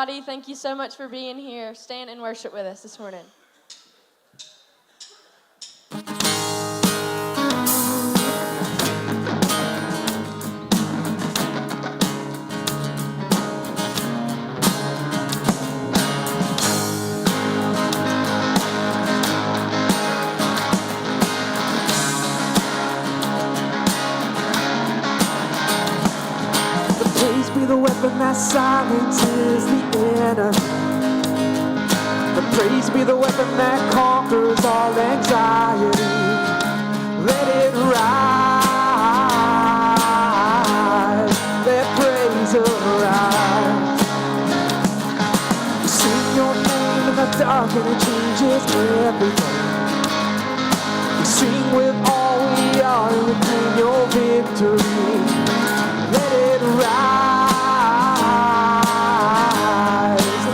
everybody. Thank you so much for being here. Stand and worship with us this morning. Praise be the weapon that silences the enemy. The praise be the weapon that conquers all anxiety. Let it rise. Let praise arise. We sing your name in the dark and it changes everything. We sing with all we are and we claim your victory. Let it rise,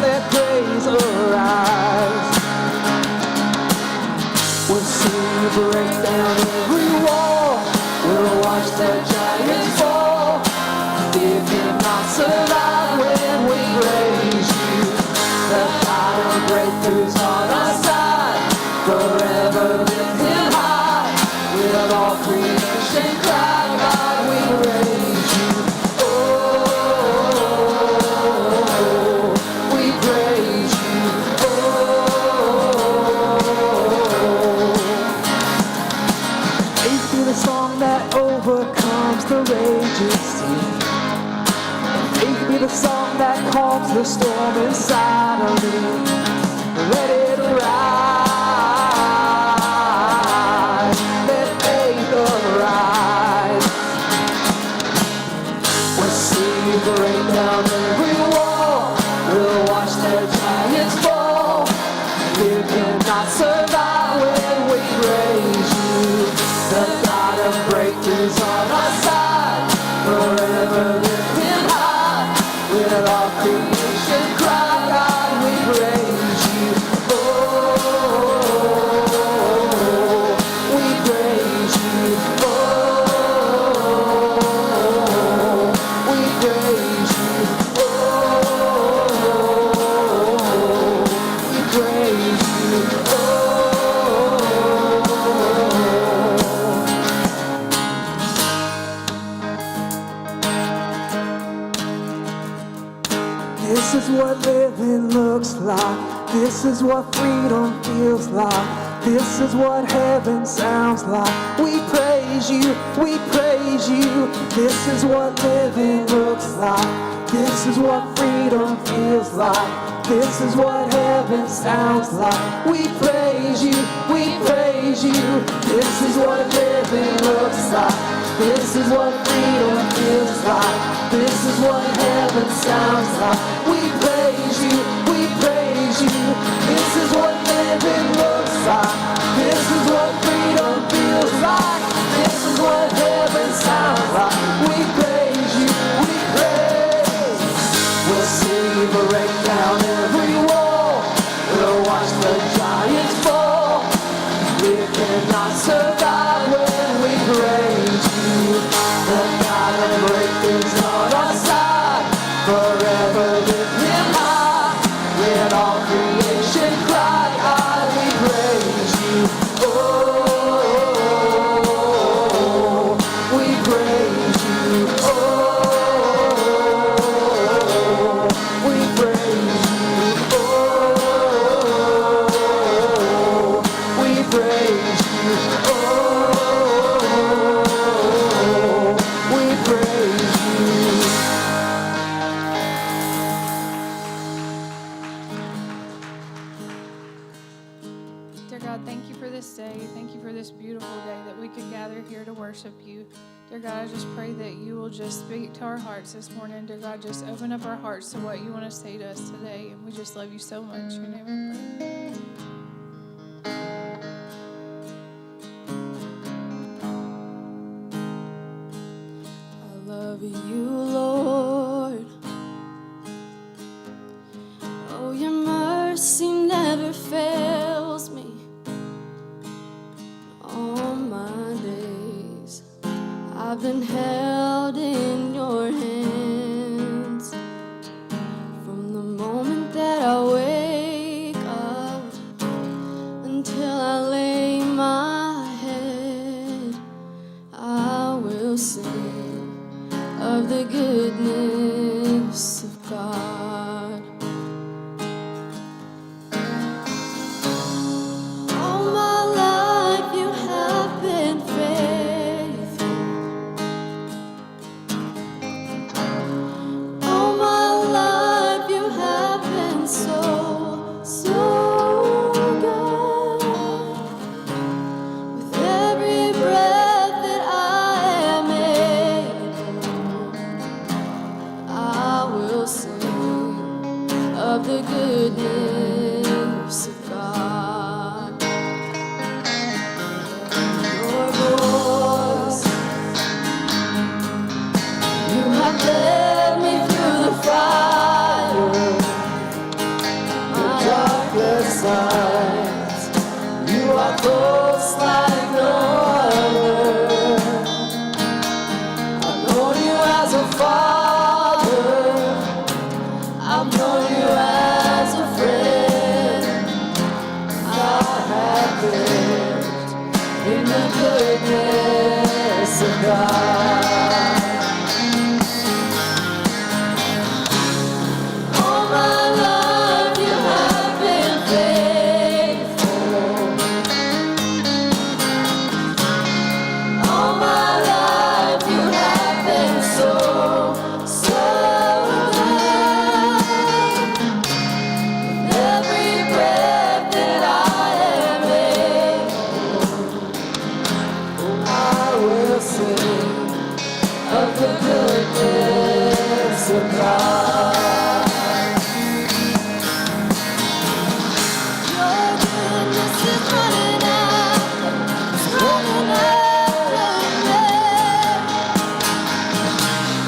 let praise arise. We'll see you break down every wall. We'll watch the giants fall. Fear cannot survive when we praise you. The God of breakthroughs on our side. Forever lift him high. With all creation cry, God, we praise you. Overcomes the raging sea. Faith be the song that calms the storm inside of me. Let it rise. Let faith arise. We'll see you break down every wall. We'll watch the giants fall. Fear cannot survive when we praise you. The God of breakthroughs on our side, forever lift him high. With all creation cry, God, we praise you. Oh, we praise you. Oh, we praise you. Oh, we praise you. This is what living looks like. This is what freedom feels like. This is what heaven sounds like. We praise you, we praise you. This is what living looks like. This is what freedom feels like. This is what heaven sounds like. We praise you, we praise you. This is what living looks like. This is what freedom feels like. This is what heaven sounds like. We praise you, we praise you. This is what living looks like. This is what freedom feels like. This is what heaven sounds like. We praise you, we praise. We'll see you break down every wall. We'll watch the giants fall. We cannot survive when we praise you. The God of breakthroughs on our side. Forever lift him high. Let all creation cry, God, we praise you. Oh, we praise you. Oh, we praise you. Oh, we praise you. Oh, we praise you. Dear God, thank you for this day. Thank you for this beautiful day that we could gather here to worship you. Dear God, I just pray that you will just speak to our hearts this morning. Dear God, just open up our hearts to what you want to say to us today. And we just love you so much. In your name we pray. I love you, Lord. Oh, your mercy never fails me. All my days I've been held in your hands. From the moment will sing of the goodness of God. All my life you have been faithful. All my life you have been so, so good. With every breath that I am able, I will sing of the goodness of God. Your voice, you have led me through the fire, my darkest night. You are close like no other. I've known you as a father, I've known you as a friend. I have lived in the goodness of God. All my life you have been faithful. All my life you have been so, so good. Every breath that I am able, I will sing of the goodness of God. Your goodness is running after, it's running after me.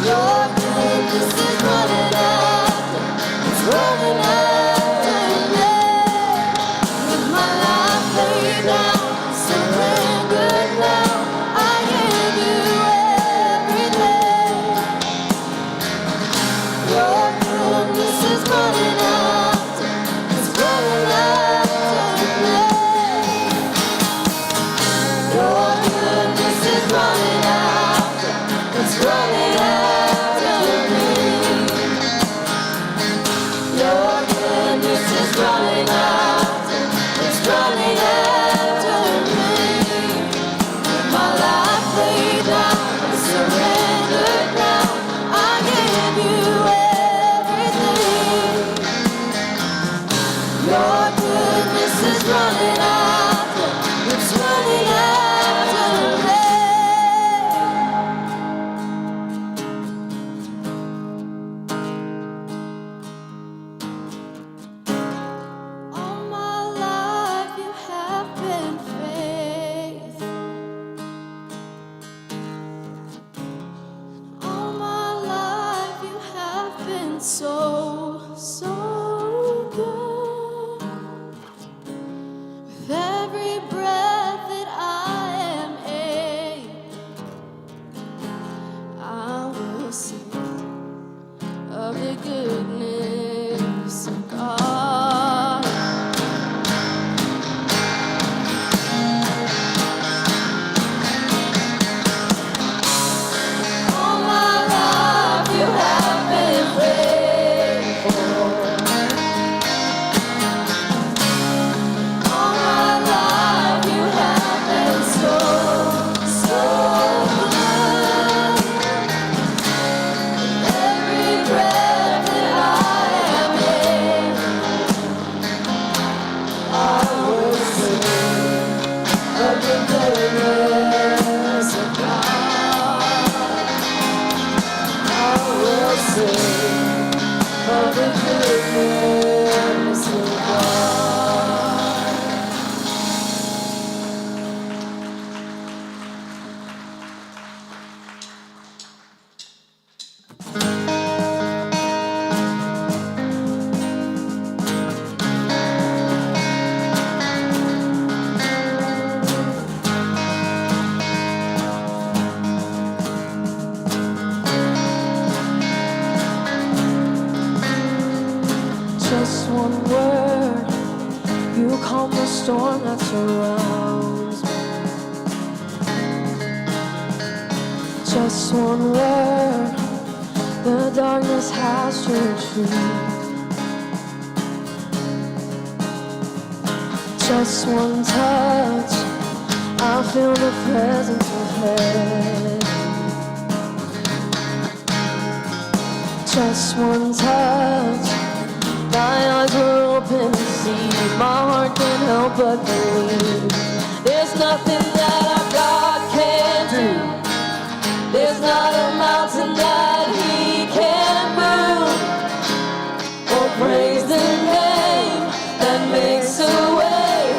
Your goodness is running after, it's running after me. With my life laid down, surrendered now, I give you everything. Your goodness is running after, it's running after me. Your goodness is running after, it's running after me. Your goodness is running after, it's running after me. With my life laid down, surrendered now, I give you everything. Your goodness is running after, it's running after me. All my life you have been faithful. All my life you have been so, so good. With every breath that I am able, I will sing of the goodness of God. All my life you have been faithful. All my life you have been so, so good. Every breath that I am able, I will sing of the goodness of God. I will sing of the goodness of God. Just one word, you calm the storm that surrounds me. Just one word, the darkness has turned free. Just one touch, I feel the presence of heaven. Just one touch, my eyes were open to see. My heart can't help but believe. There's nothing that our God can't do. There's not a mountain that He can't move. Oh, praise the name that makes a way.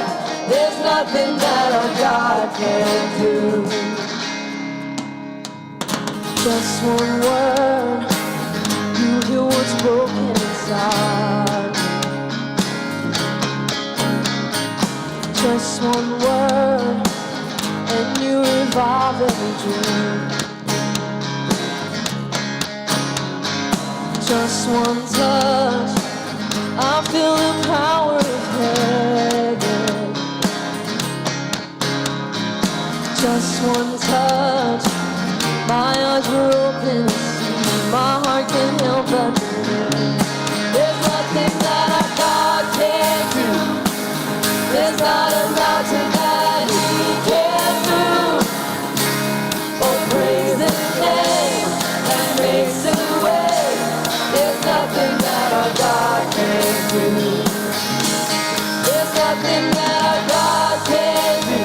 There's nothing that our God can't do. Just one word, you heal what's broken inside. Just one word, and you revive every dream. Just one touch, I feel the power of heaven. Just one touch, my eyes were open to see. My heart can't help but believe. There's nothing that our God can't do. There's not a mountain that He can't move. Oh, praise the name that makes a way. There's nothing that our God can't do. There's nothing that our God can't do.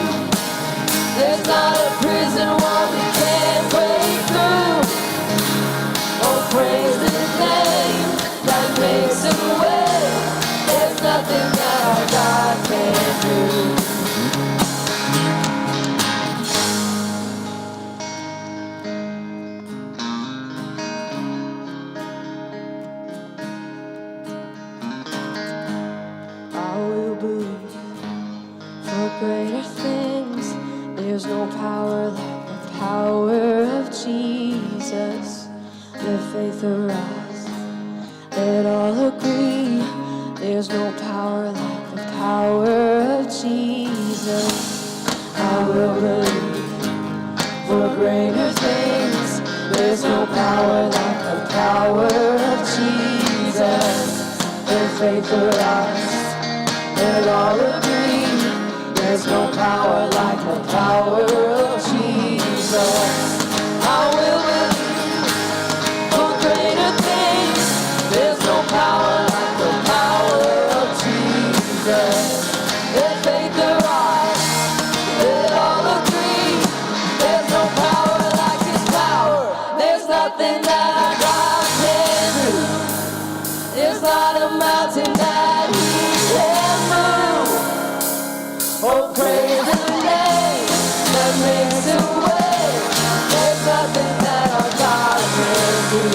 There's not a prison wall He can't break through. Oh, praise the name that makes a way. There's nothing that our God can't do. I will believe for greater things. There's no power like the power of Jesus. Let faith arise, let all agree. There's no power like the power of Jesus. I will believe for greater things. There's no power like the power of Jesus. Let faith arise, let all agree. There's no power like the power of Jesus. I will believe for greater things. There's no power like the power of Jesus. Let faith arise, let all agree. There's no power like His power. There's nothing that our God can do. There's not a mountain that He can't move. Oh, praise the name that makes a way. There's nothing that our God can do.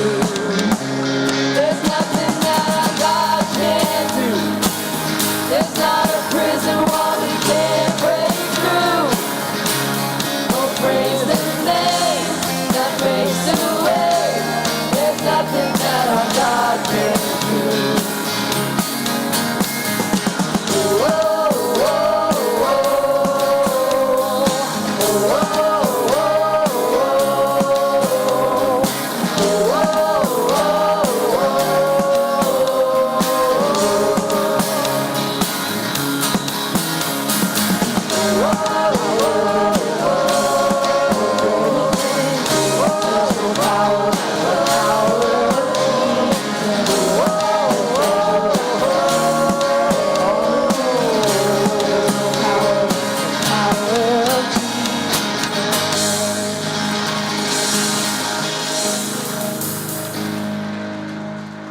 There's nothing that our God can do. There's not a prison wall He can't break through. Oh, praise the name that makes a way. There's nothing that our God can do.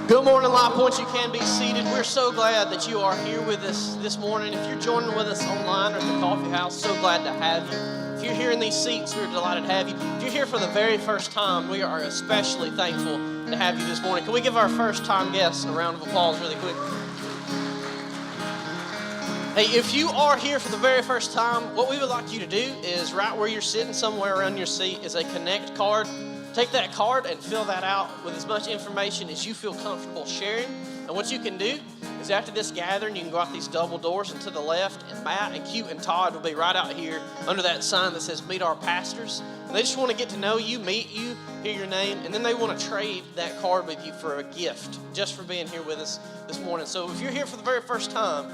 Good morning, Life Point. You can be seated. We're so glad that you are here with us this morning. If you're joining with us online or at the coffee house, so glad to have you. If you're here in these seats, we're delighted to have you. If you're here for the very first time, we are especially thankful to have you this morning. Can we give our first-time guests a round of applause really quick? Hey, if you are here for the very first time, what we would like you to do is right where you're sitting, somewhere around your seat, is a Connect card. Take that card and fill that out with as much information as you feel comfortable sharing. And what you can do is after this gathering, you can go out these double doors and to the left, and Matt and Q and Todd will be right out here under that sign that says Meet Our Pastors. And they just want to get to know you, meet you, hear your name, and then they want to trade that card with you for a gift just for being here with us this morning. So if you're here for the very first time,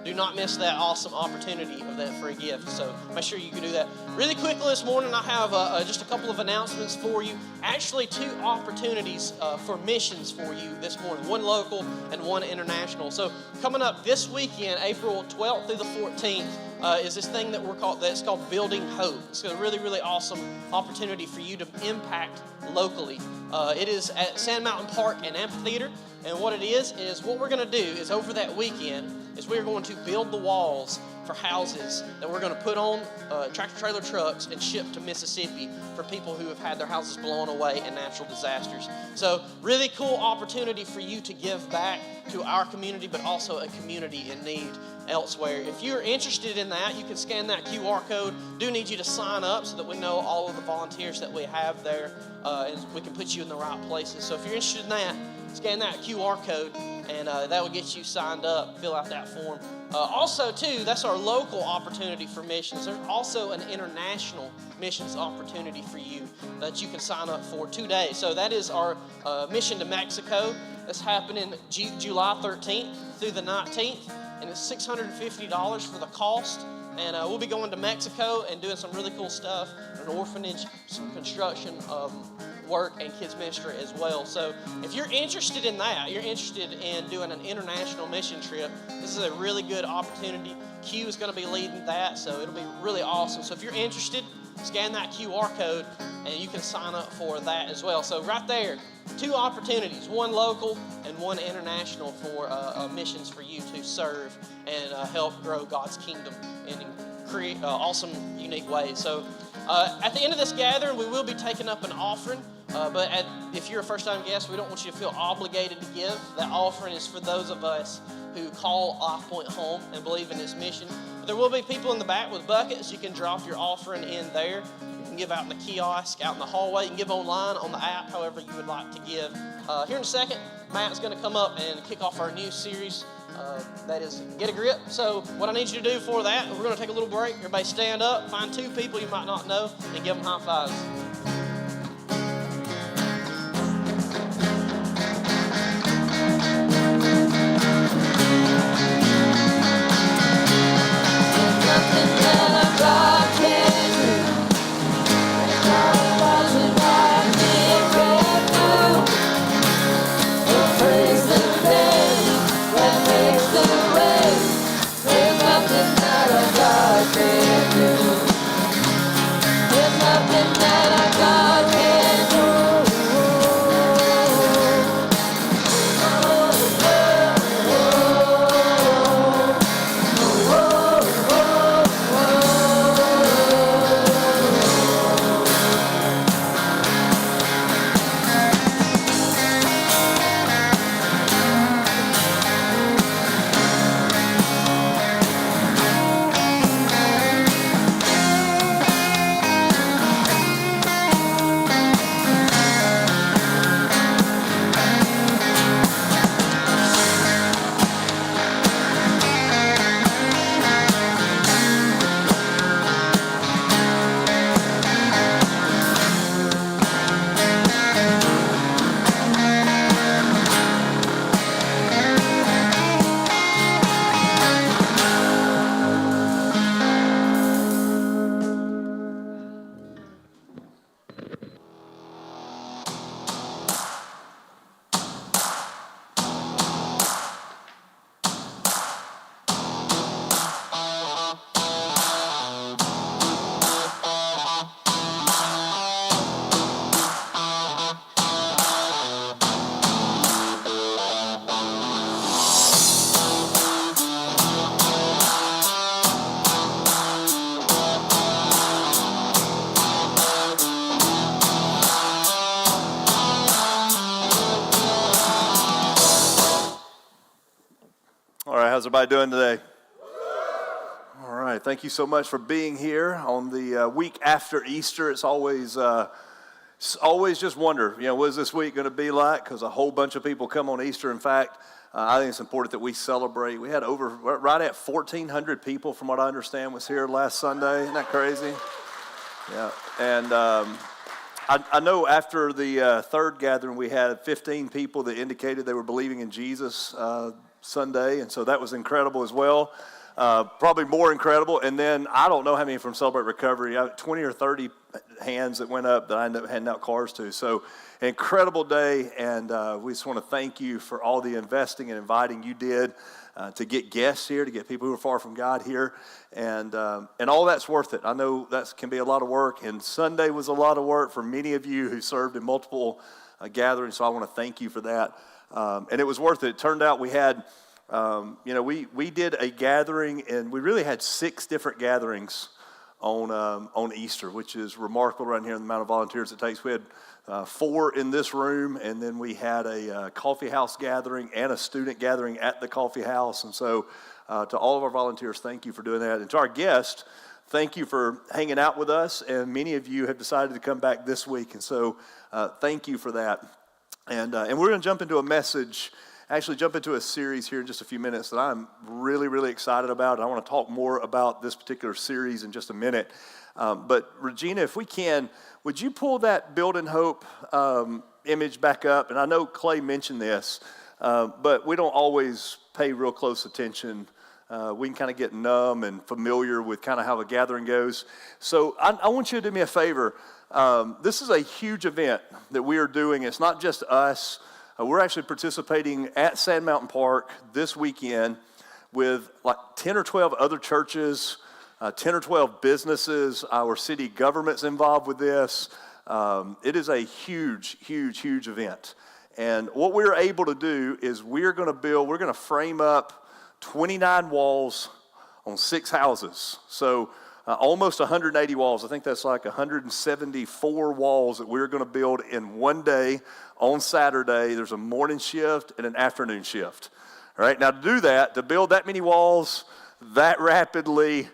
do not miss that awesome opportunity of that free gift. So make sure you can do that. Really quickly this morning, I have just a couple of announcements for you. Actually, 2 opportunities for missions for you this morning. One local and one international. So coming up this weekend, April 12th through the 14th, is this thing that's called Building Hope. It's a really, really awesome opportunity for you to impact locally. It is at Sand Mountain Park and Amphitheater. And what it is what we're going to do is over that weekend is we're going to build the walls for houses that we're going to put on tractor-trailer trucks and ship to Mississippi for people who have had their houses blown away in natural disasters. So really cool opportunity for you to give back to our community, but also a community in need elsewhere. If you're interested in that, you can scan that QR code. Do need you to sign up so that we know all of the volunteers that we have there, and we can put you in the right places. So if you're interested in that, scan that QR code, and that will get you signed up. Fill out that form. Also, too, that's our local opportunity for missions. There's also an international missions opportunity for you that you can sign up for today. So that is our mission to Mexico. That's happening July 13th through the 19th, and it's $650 for the cost. And we'll be going to Mexico and doing some really cool stuff, an orphanage, some construction work, and kids ministry as well. So if you're interested in that, you're interested in doing an international mission trip, this is a really good opportunity. Q is going to be leading that, so it'll be really awesome. So if you're interested, scan that QR code, and you can sign up for that as well. So right there, 2 opportunities, one local and one international for missions for you to serve and help grow God's kingdom in create awesome, unique ways. So at the end of this gathering, we will be taking up an offering. But if you're a first-time guest, we don't want you to feel obligated to give. That offering is for those of us who call Life Point home and believe in its mission. But there will be people in the back with buckets. You can drop your offering in there. You can give out in the kiosk, out in the hallway. You can give online on the app, however you would like to give. Here in a second, Matt's going to come up and kick off our new series. That is Get a Grip. So what I need you to do for that, we're going to take a little break. Everybody stand up, find 2 people you might not know, and give them high fives. How's everybody doing today? All right. Thank you so much for being here on the week after Easter. It's always always just wonder, what is this week going to be like? Because a whole bunch of people come on Easter. In fact, I think it's important that we celebrate. We had right at 1,400 people, from what I understand, was here last Sunday. Isn't that crazy? Yeah. And I know after the third gathering, we had 15 people that indicated they were believing in Jesus Sunday, and so that was incredible as well. Probably more incredible. And then I don't know how many from Celebrate Recovery. 20 or 30 hands that went up that I ended up handing out cards to. So incredible day, and we just want to thank you for all the investing and inviting you did to get guests here, to get people who are far from God here, and all that's worth it. I know that can be a lot of work, and Sunday was a lot of work for many of you who served in multiple gatherings, so I want to thank you for that. And it was worth it. It turned out we had, we did a gathering, and we really had 6 different gatherings on Easter, which is remarkable around here in the amount of volunteers it takes. We had 4 in this room, and then we had a coffee house gathering and a student gathering at the coffee house. And so to all of our volunteers, thank you for doing that. And to our guests, thank you for hanging out with us. And many of you have decided to come back this week. And so thank you for that. And we're going to jump into a series here in just a few minutes that I'm really, really excited about. And I want to talk more about this particular series in just a minute. But Regina, if we can, would you pull that Building Hope image back up? And I know Clay mentioned this, but we don't always pay real close attention. We can kind of get numb and familiar with kind of how a gathering goes. So I want you to do me a favor. This is a huge event that we are doing. It's not just us. We're actually participating at Sand Mountain Park this weekend with like 10 or 12 other churches, 10 or 12 businesses. Our city government's involved with this. It is a huge, huge, huge event. And what we're able to do is we're going to frame up 29 walls on 6 houses. So almost 180 walls. I think that's like 174 walls that we're going to build in one day on Saturday. There's a morning shift and an afternoon shift. All right, now to build that many walls that rapidly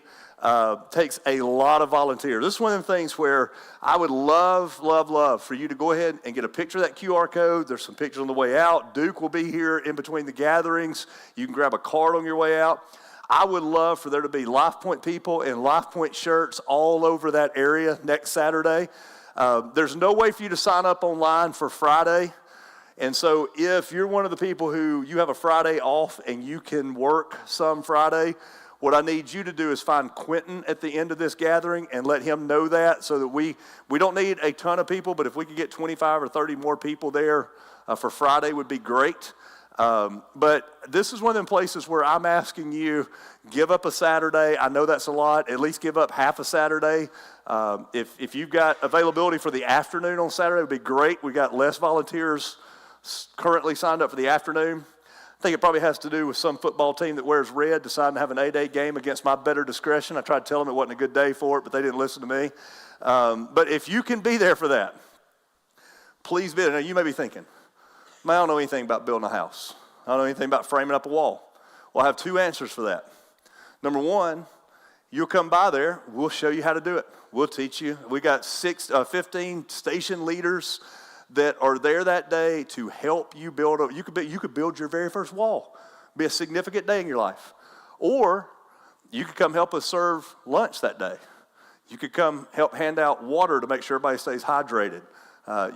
takes a lot of volunteers. This is one of the things where I would love, love, love for you to go ahead and get a picture of that QR code. There's some pictures on the way out. Duke will be here in between the gatherings. You can grab a card on your way out. I would love for there to be Life Point people in Life Point shirts all over that area next Saturday. There's no way for you to sign up online for Friday. And so if you're one of the people who you have a Friday off and you can work some Friday, what I need you to do is find Quentin at the end of this gathering and let him know that, so that we don't need a ton of people, but if we could get 25 or 30 more people there for Friday would be great. But this is one of them places where I'm asking you, give up a Saturday. I know that's a lot. At least give up half a Saturday. If you've got availability for the afternoon on Saturday, it would be great. We got less volunteers currently signed up for the afternoon. I think it probably has to do with some football team that wears red deciding to have an 8-day game against my better discretion. I tried to tell them it wasn't a good day for it, but they didn't listen to me. But if you can be there for that, please be there. Now, you may be thinking, man, I don't know anything about building a house. I don't know anything about framing up a wall. Well, I have 2 answers for that. Number 1, you'll come by there. We'll show you how to do it. We'll teach you. We got 15 station leaders that are there that day to help you build. You could build your very first wall. Be a significant day in your life. Or you could come help us serve lunch that day. You could come help hand out water to make sure everybody stays hydrated.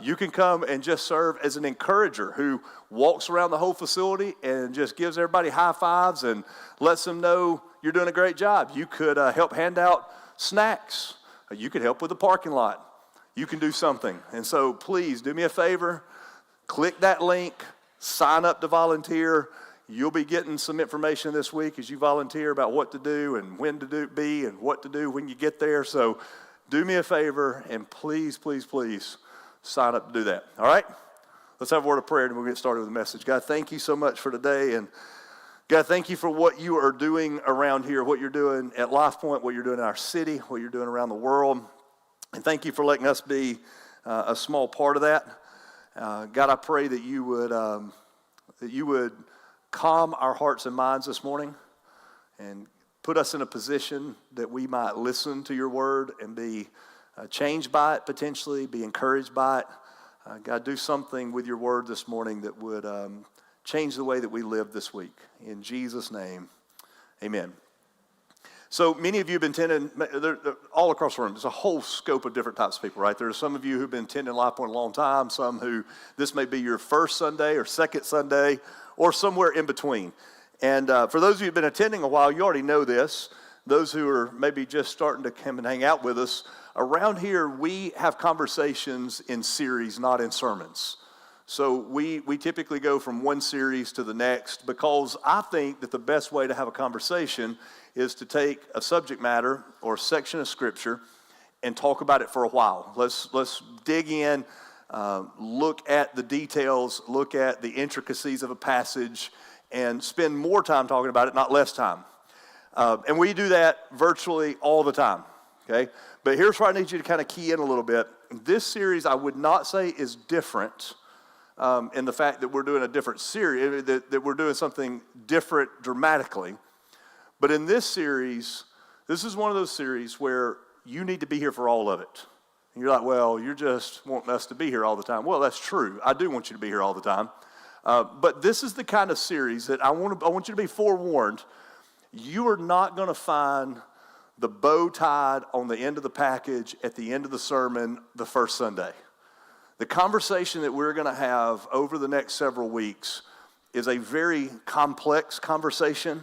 You can come and just serve as an encourager who walks around the whole facility and just gives everybody high fives and lets them know you're doing a great job. You could help hand out snacks. You could help with the parking lot. You can do something. And so please do me a favor. Click that link. Sign up to volunteer. You'll be getting some information this week as you volunteer about what to do and when to be and what to do when you get there. So do me a favor and please, please, please sign up to do that. All right? Let's have a word of prayer and we'll get started with the message. God, thank you so much for today. And God, thank you for what you are doing around here, what you're doing at Life Point, what you're doing in our city, what you're doing around the world. And thank you for letting us be a small part of that. God, I pray that you would calm our hearts and minds this morning and put us in a position that we might listen to your word and be changed by it potentially, be encouraged by it. God, do something with your word this morning that would change the way that we live this week. In Jesus' name, amen. So many of you have been attending, they're all across the room. There's a whole scope of different types of people, right? There's some of you who've been attending Life Point a long time, some who this may be your first Sunday or second Sunday or somewhere in between. And for those of you who've been attending a while, you already know this. Those who are maybe just starting to come and hang out with us, around here we have conversations in series, not in sermons. So we typically go from one series to the next because I think that the best way to have a conversation is to take a subject matter or a section of Scripture and talk about it for a while. Let's dig in, look at the details, look at the intricacies of a passage, and spend more time talking about it, not less time. And we do that virtually all the time, okay? But here's where I need you to kind of key in a little bit. This series, I would not say is different in the fact that we're doing a different series, that we're doing something different dramatically. But in this series, this is one of those series where you need to be here for all of it. And you're like, well, you're just wanting us to be here all the time. Well, that's true. I do want you to be here all the time. But this is the kind of series that I want you to be forewarned. You are not going to find the bow tied on the end of the package at the end of the sermon the first Sunday. The conversation that we're going to have over the next several weeks is a very complex conversation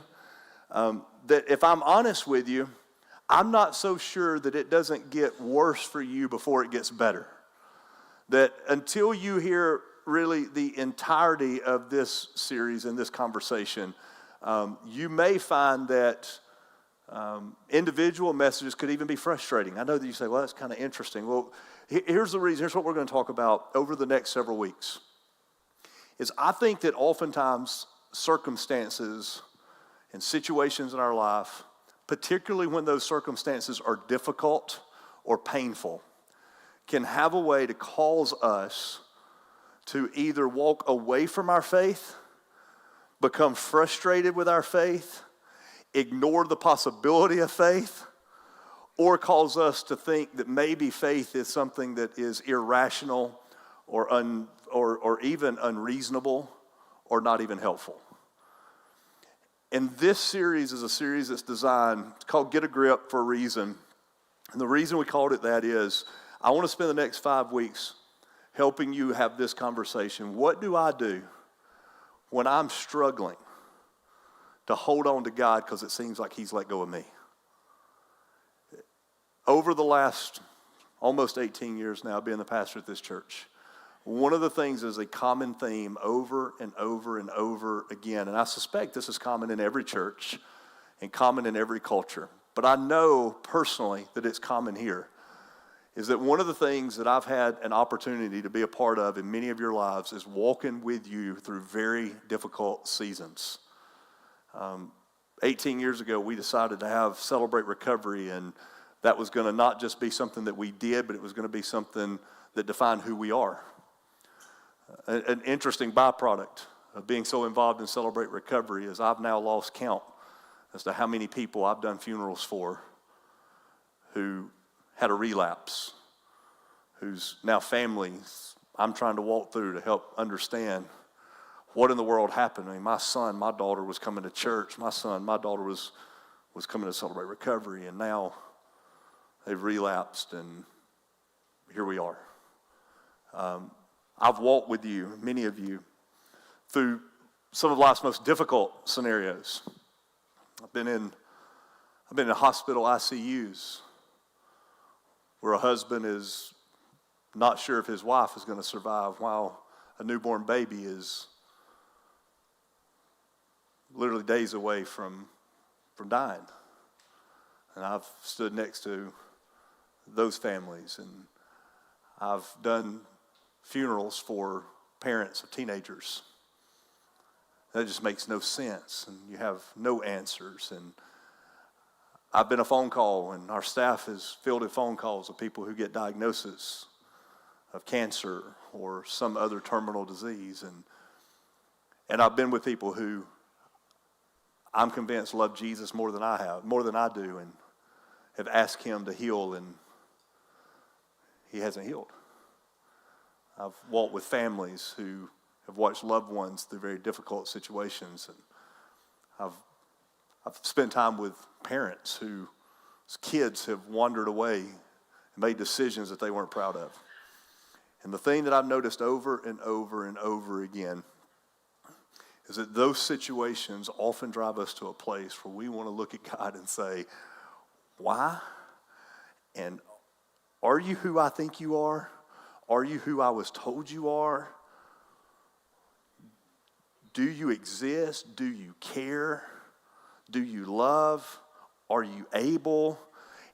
that, if I'm honest with you, I'm not so sure that it doesn't get worse for you before it gets better. That until you hear really the entirety of this series and this conversation, you may find that individual messages could even be frustrating. I know that you say, well, that's kind of interesting. Well, here's the reason. Here's what we're going to talk about over the next several weeks. Is I think that oftentimes circumstances and situations in our life, particularly when those circumstances are difficult or painful, can have a way to cause us to either walk away from our faith, become frustrated with our faith, ignore the possibility of faith, or cause us to think that maybe faith is something that is irrational or even unreasonable or not even helpful. And this series is a series that's designed, it's called Get a Grip for a reason. And the reason we called it that is, I want to spend the next 5 weeks helping you have this conversation. What do I do when I'm struggling to hold on to God because it seems like He's let go of me? Over the last almost 18 years now, being the pastor at this church, one of the things is a common theme over and over and over again, and I suspect this is common in every church and common in every culture, but I know personally that it's common here, is that one of the things that I've had an opportunity to be a part of in many of your lives is walking with you through very difficult seasons. 18 years ago, we decided to have Celebrate Recovery, and that was going to not just be something that we did, but it was going to be something that defined who we are. An interesting byproduct of being so involved in Celebrate Recovery is I've now lost count as to how many people I've done funerals for who had a relapse, whose now families I'm trying to walk through to help understand what in the world happened. I mean, my son, my daughter was coming to church. My son, my daughter was coming to Celebrate Recovery, and now they've relapsed, and here we are. I've walked with you, many of you, through some of life's most difficult scenarios. I've been in hospital ICUs where a husband is not sure if his wife is going to survive while a newborn baby is literally days away from dying. And I've stood next to those families, and I've done funerals for parents of teenagers. That just makes no sense, and you have no answers. And I've been a phone call, and our staff has fielded phone calls of people who get diagnosis of cancer or some other terminal disease. And I've been with people who I'm convinced love Jesus more than I do, and have asked Him to heal and he hasn't healed. I've walked with families who have watched loved ones through very difficult situations, and I've spent time with parents whose kids have wandered away and made decisions that they weren't proud of. And the thing that I've noticed over and over and over again is that those situations often drive us to a place where we want to look at God and say, why? And are you who I think you are? Are you who I was told you are? Do you exist? Do you care? Do you love? Are you able?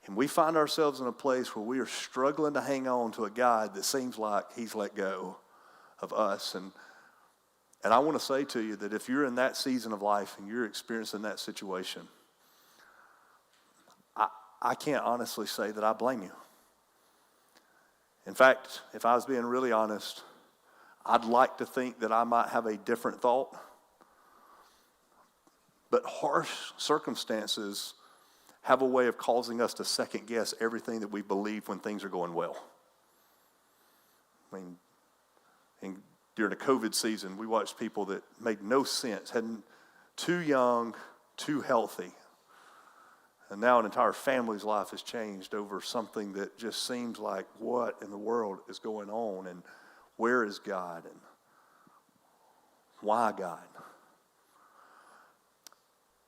And we find ourselves in a place where we are struggling to hang on to a God that seems like he's let go of us. And I want to say to you that if you're in that season of life and you're experiencing that situation, I can't honestly say that I blame you. In fact, if I was being really honest, I'd like to think that I might have a different thought. But harsh circumstances have a way of causing us to second guess everything that we believe when things are going well. I mean, during the COVID season, we watched people that made no sense, too young, too healthy. And now an entire family's life has changed over something that just seems like, what in the world is going on? And where is God? And why God?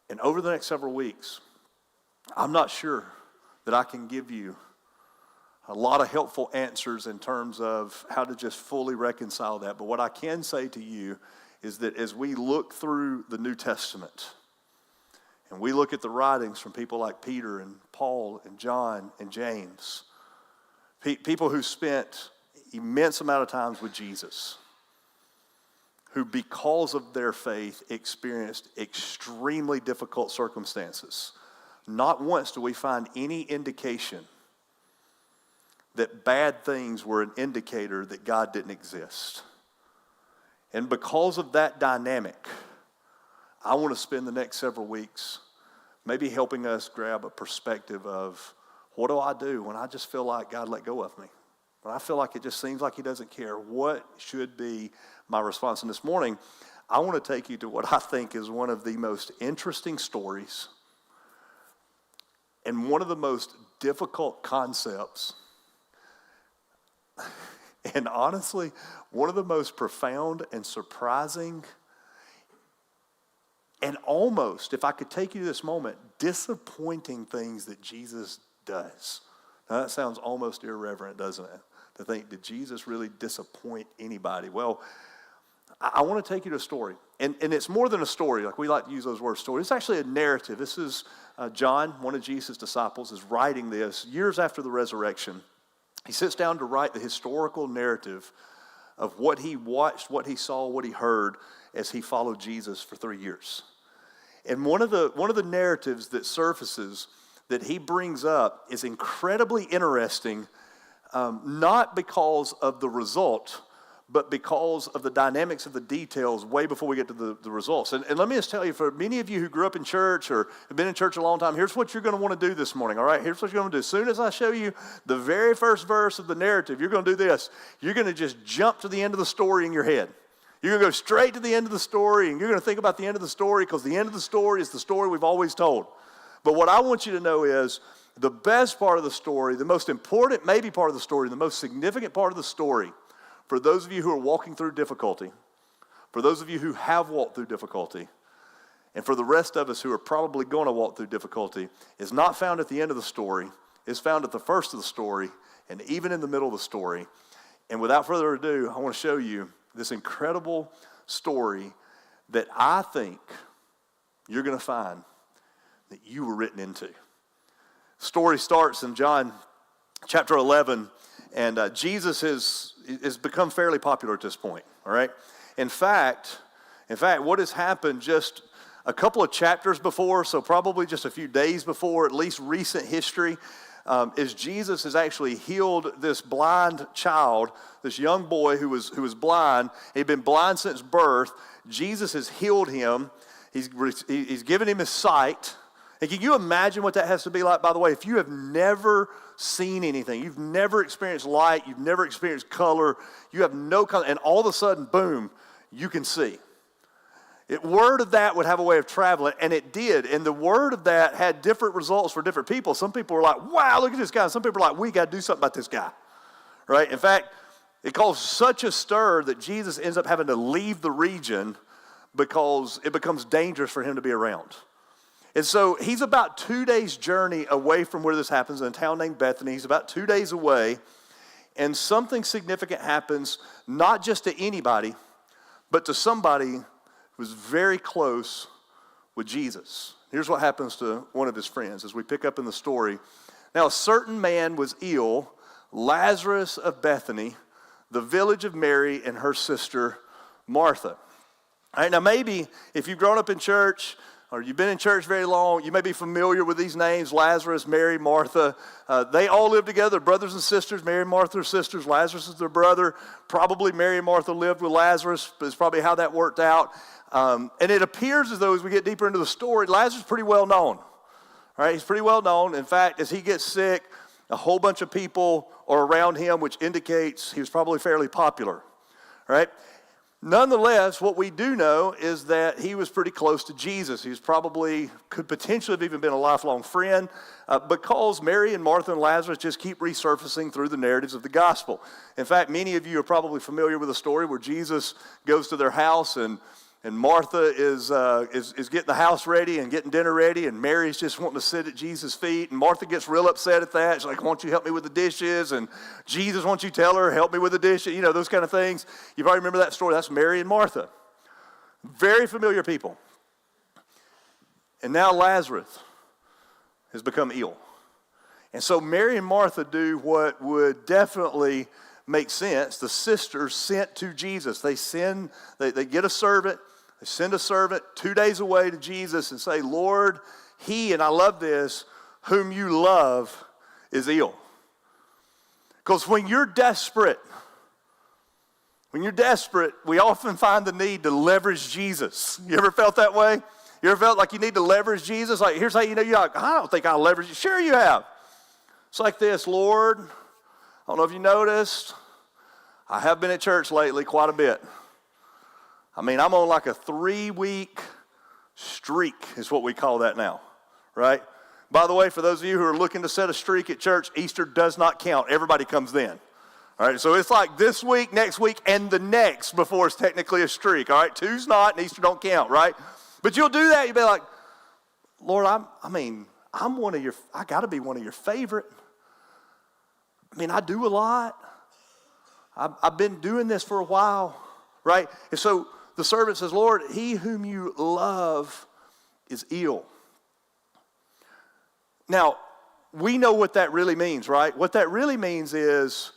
And over the next several weeks, I'm not sure that I can give you a lot of helpful answers in terms of how to just fully reconcile that. But what I can say to you is that as we look through the New Testament, and we look at the writings from people like Peter and Paul and John and James, people who spent immense amount of times with Jesus, who because of their faith experienced extremely difficult circumstances. Not once do we find any indication that bad things were an indicator that God didn't exist. And because of that dynamic, I want to spend the next several weeks maybe helping us grab a perspective of what do I do when I just feel like God let go of me? When I feel like it just seems like he doesn't care, what should be my response? And this morning, I want to take you to what I think is one of the most interesting stories and one of the most difficult concepts, and honestly, one of the most profound and surprising and almost, if I could take you to this moment, disappointing things that Jesus does. Now that sounds almost irreverent, doesn't it? To think, did Jesus really disappoint anybody? Well, I want to take you to a story. And it's more than a story. Like we like to use those words, story. It's actually a narrative. This is John, one of Jesus' disciples, is writing this years after the resurrection. He sits down to write the historical narrative of what he watched, what he saw, what he heard as he followed Jesus for 3 years. And one of the narratives that surfaces that he brings up is incredibly interesting, not because of the result, but because of the dynamics of the details way before we get to the results. And let me just tell you, for many of you who grew up in church or have been in church a long time, here's what you're going to want to do this morning, all right? Here's what you're going to do. As soon as I show you the very first verse of the narrative, you're going to do this. You're going to just jump to the end of the story in your head. You're going to go straight to the end of the story, and you're going to think about the end of the story because the end of the story is the story we've always told. But what I want you to know is the best part of the story, the most important maybe part of the story, the most significant part of the story, for those of you who are walking through difficulty, for those of you who have walked through difficulty, and for the rest of us who are probably going to walk through difficulty, is not found at the end of the story. It's found at the first of the story, and even in the middle of the story. And without further ado, I want to show you this incredible story that I think you're going to find that you were written into. The story starts in John chapter 11, and Jesus has become fairly popular at this point, all right? In fact, what has happened just a couple of chapters before, so probably just a few days before, at least recent history, is Jesus has actually healed this blind child, this young boy who was blind. He'd been blind since birth. Jesus has healed him. He's given him his sight. And can you imagine what that has to be like? By the way, if you have never seen anything, you've never experienced light, you've never experienced color, you have no color, and all of a sudden, boom, you can see. Word of that would have a way of traveling, and it did. And the word of that had different results for different people. Some people were like, wow, look at this guy. Some people were like, we got to do something about this guy, right? In fact, it caused such a stir that Jesus ends up having to leave the region because it becomes dangerous for him to be around. And so he's about 2 days' journey away from where this happens in a town named Bethany. He's about 2 days away, and something significant happens, not just to anybody, but to somebody who was very close with Jesus. Here's what happens to one of his friends as we pick up in the story. Now, a certain man was ill, Lazarus of Bethany, the village of Mary and her sister Martha. All right, now maybe if you've grown up in church or you've been in church very long, you may be familiar with these names, Lazarus, Mary, Martha. They all lived together, brothers and sisters. Mary and Martha are sisters. Lazarus is their brother. Probably Mary and Martha lived with Lazarus, but it's probably how that worked out. And it appears as though as we get deeper into the story, Lazarus is pretty well known. All right, he's pretty well known. In fact, as he gets sick, a whole bunch of people are around him, which indicates he was probably fairly popular. All right. Nonetheless, what we do know is that he was pretty close to Jesus. He was probably, could potentially have even been a lifelong friend because Mary and Martha and Lazarus just keep resurfacing through the narratives of the gospel. In fact, many of you are probably familiar with a story where Jesus goes to their house and Martha is getting the house ready and getting dinner ready, and Mary's just wanting to sit at Jesus' feet, and Martha gets real upset at that. She's like, why don't you help me with the dishes? And Jesus, why don't you tell her, help me with the dishes? You know, those kind of things. You probably remember that story. That's Mary and Martha. Very familiar people. And now Lazarus has become ill. And so Mary and Martha do what would definitely make sense. The sisters sent to Jesus. They get a servant. They send a servant 2 days away to Jesus and say, Lord, he, and I love this, whom you love is ill. Because when you're desperate, we often find the need to leverage Jesus. You ever felt that way? You ever felt like you need to leverage Jesus? Like, here's how you know you're like, I don't think I'll leverage it. Sure you have. It's like this, Lord, I don't know if you noticed, I have been at church lately quite a bit. I mean, I'm on like a 3-week streak is what we call that now, right? By the way, for those of you who are looking to set a streak at church, Easter does not count. Everybody comes then. All right, so it's like this week, next week, and the next before it's technically a streak. All right, 2's not, and Easter don't count, right? But you'll do that. You'll be like, Lord, I got to be one of your favorite. I mean, I do a lot. I've been doing this for a while, right? And so the servant says, Lord, he whom you love is ill. Now, we know what that really means, right? What that really means is,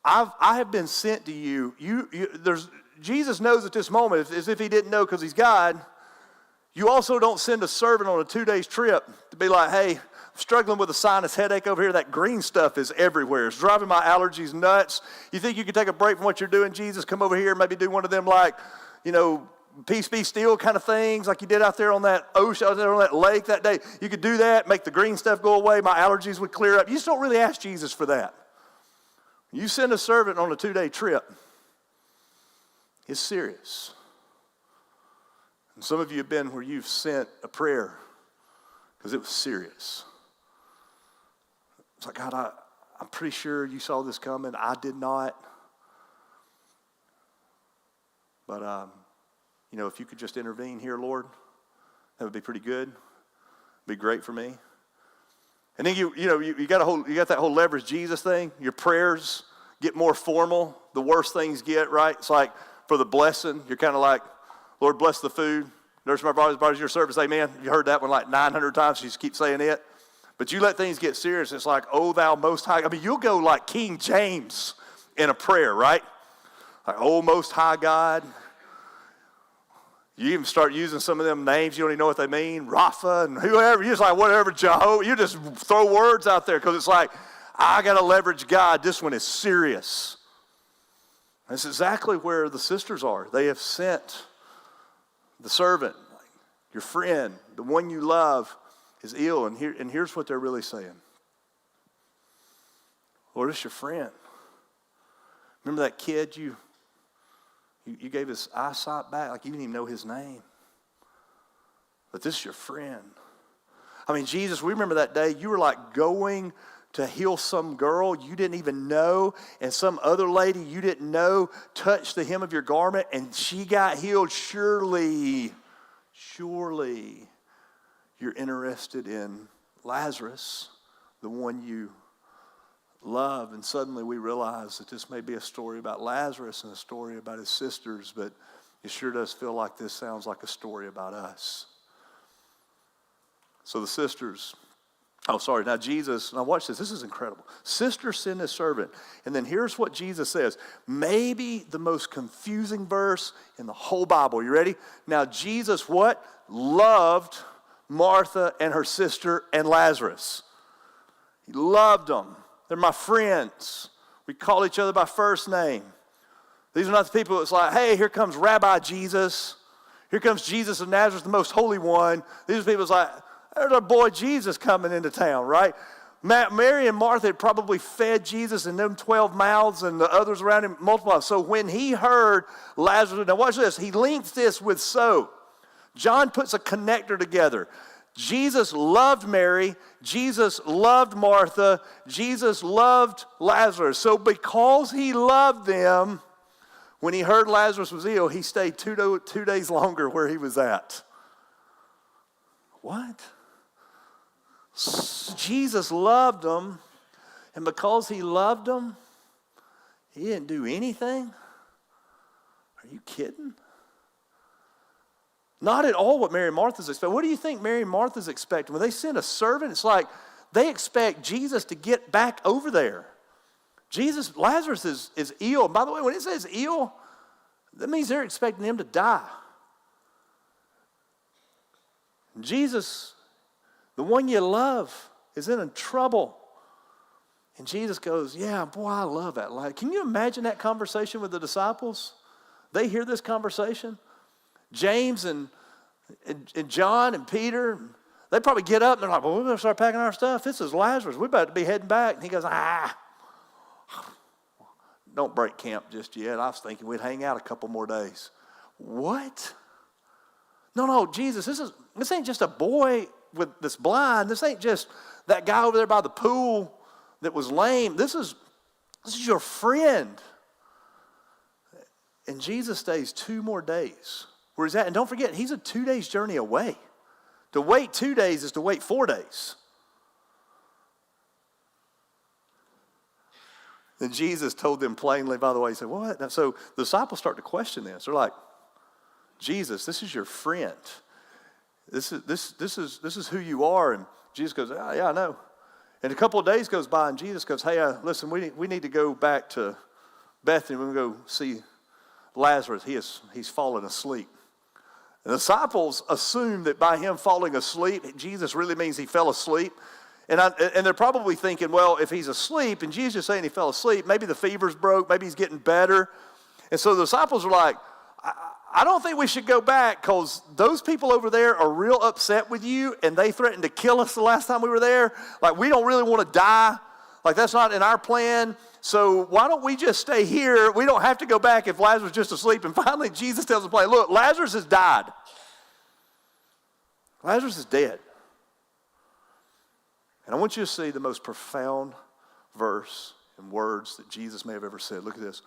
I have been sent to you. Jesus knows at this moment, as if he didn't know because he's God, you also don't send a servant on a 2-day trip to be like, hey, I'm struggling with a sinus headache over here. That green stuff is everywhere. It's driving my allergies nuts. You think you could take a break from what you're doing, Jesus? Come over here and maybe do one of them like, peace be still kind of things like you did out there on that ocean, out there on that lake that day. You could do that, make the green stuff go away. My allergies would clear up. You just don't really ask Jesus for that. You send a servant on a 2-day trip, it's serious. And some of you have been where you've sent a prayer because it was serious. It's like, God, I'm pretty sure you saw this coming. I did not. But, if you could just intervene here, Lord, that would be pretty good. Be great for me. And then you got that whole leverage Jesus thing. Your prayers get more formal, the worse things get, right? It's like for the blessing, you're kind of like, Lord, bless the food. Nurse my brothers, your service, amen. You heard that one like 900 times, you just keep saying it. But you let things get serious, it's like, oh, thou most high. I mean, you'll go like King James in a prayer, right? Like, oh, most high God. You even start using some of them names, you don't even know what they mean. Rapha and whoever, you're just like, whatever, Jehovah. You just throw words out there because it's like, I got to leverage God. This one is serious. That's exactly where the sisters are. They have sent the servant, your friend, the one you love, is ill. And here's what they're really saying. Lord, it's your friend. Remember that kid you gave his eyesight back? Like you didn't even know his name. But this is your friend. I mean, Jesus, we remember that day you were like going to heal some girl you didn't even know, and some other lady you didn't know touched the hem of your garment and she got healed. Surely you're interested in Lazarus, the one you love. And suddenly we realize that this may be a story about Lazarus and a story about his sisters, but it sure does feel like this sounds like a story about us. So the sisters, now Jesus, now watch this is incredible. Sister send his servant. And then here's what Jesus says. Maybe the most confusing verse in the whole Bible. You ready? Now Jesus what? Loved Martha and her sister and Lazarus. He loved them. They're my friends. We call each other by first name. These are not the people that's like, hey, here comes Rabbi Jesus. Here comes Jesus of Nazareth, the most holy one. These are people that's like, there's our boy Jesus coming into town, right? Mary and Martha had probably fed Jesus and them 12 mouths and the others around him multiplied. So when he heard Lazarus, now watch this, he links this with so. John puts a connector together. Jesus loved Mary, Jesus loved Martha, Jesus loved Lazarus. So because he loved them, when he heard Lazarus was ill, he stayed 2 days longer where he was at. What? Jesus loved them, and because he loved them, he didn't do anything? Are you kidding? Not at all what Mary and Martha's expecting. What do you think Mary and Martha's expecting? When they send a servant, it's like they expect Jesus to get back over there. Lazarus is ill. By the way, when it says ill, that means they're expecting him to die. Jesus, the one you love, is in trouble. And Jesus goes, yeah, boy, I love that. Like, can you imagine that conversation with the disciples? They hear this conversation. James and John and Peter, they probably get up and they're like, well, we're going to start packing our stuff. This is Lazarus. We're about to be heading back. And he goes, don't break camp just yet. I was thinking we'd hang out a couple more days. What? No, Jesus, this ain't just a boy that's blind. This ain't just that guy over there by the pool that was lame. This is your friend. And Jesus stays 2 more days where he's at. And don't forget, he's a 2 days journey away. To wait 2 days is to wait 4 days. Then Jesus told them plainly, by the way, he said, what? And so the disciples start to question this. They're like, Jesus, this is your friend. This is who you are. And Jesus goes, yeah, I know. And a couple of days goes by, and Jesus goes, hey, listen, we need to go back to Bethany. We're going to go see Lazarus. He's fallen asleep. And the disciples assume that by him falling asleep, Jesus really means he fell asleep. And they're probably thinking, well, if he's asleep, and Jesus is saying he fell asleep, maybe the fever's broke, maybe he's getting better. And so the disciples are like, I don't think we should go back because those people over there are real upset with you and they threatened to kill us the last time we were there. Like, we don't really want to die. Like, that's not in our plan. So why don't we just stay here? We don't have to go back if Lazarus is just asleep. And finally, Jesus tells the plan, look, Lazarus has died. Lazarus is dead. And I want you to see the most profound verse and words that Jesus may have ever said. Look at this.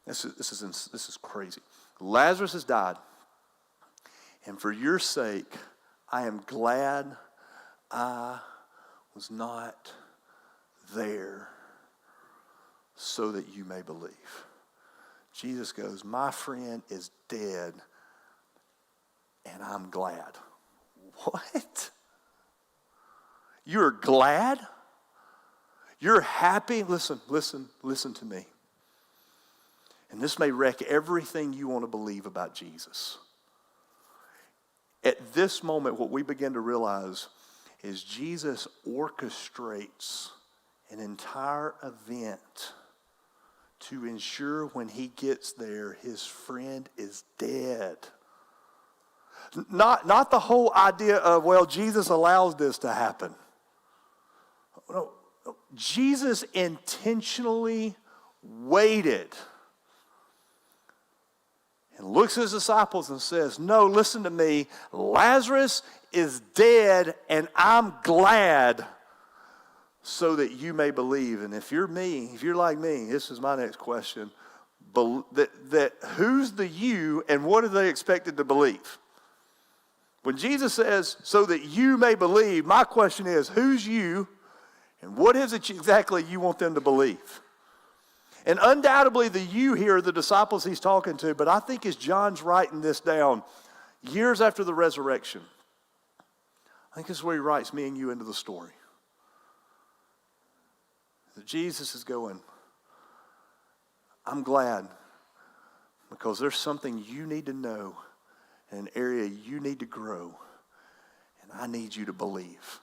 This is crazy. Lazarus has died, and for your sake, I am glad I was not there so that you may believe. Jesus goes, my friend is dead, and I'm glad. What? You're glad? You're happy? Listen to me. And this may wreck everything you want to believe about Jesus. At this moment, what we begin to realize is Jesus orchestrates an entire event to ensure when he gets there, his friend is dead. Not the whole idea of, well, Jesus allows this to happen. No, Jesus intentionally waited and looks at his disciples and says, no, listen to me. Lazarus is dead, and I'm glad so that you may believe. And if you're me, if you're like me, this is my next question. That who's the you and what are they expected to believe? When Jesus says, so that you may believe, my question is, who's you and what is it exactly you want them to believe? And undoubtedly the you here are the disciples he's talking to, but I think as John's writing this down, years after the resurrection, I think this is where he writes me and you into the story. That Jesus is going, I'm glad because there's something you need to know in an area you need to grow, and I need you to believe.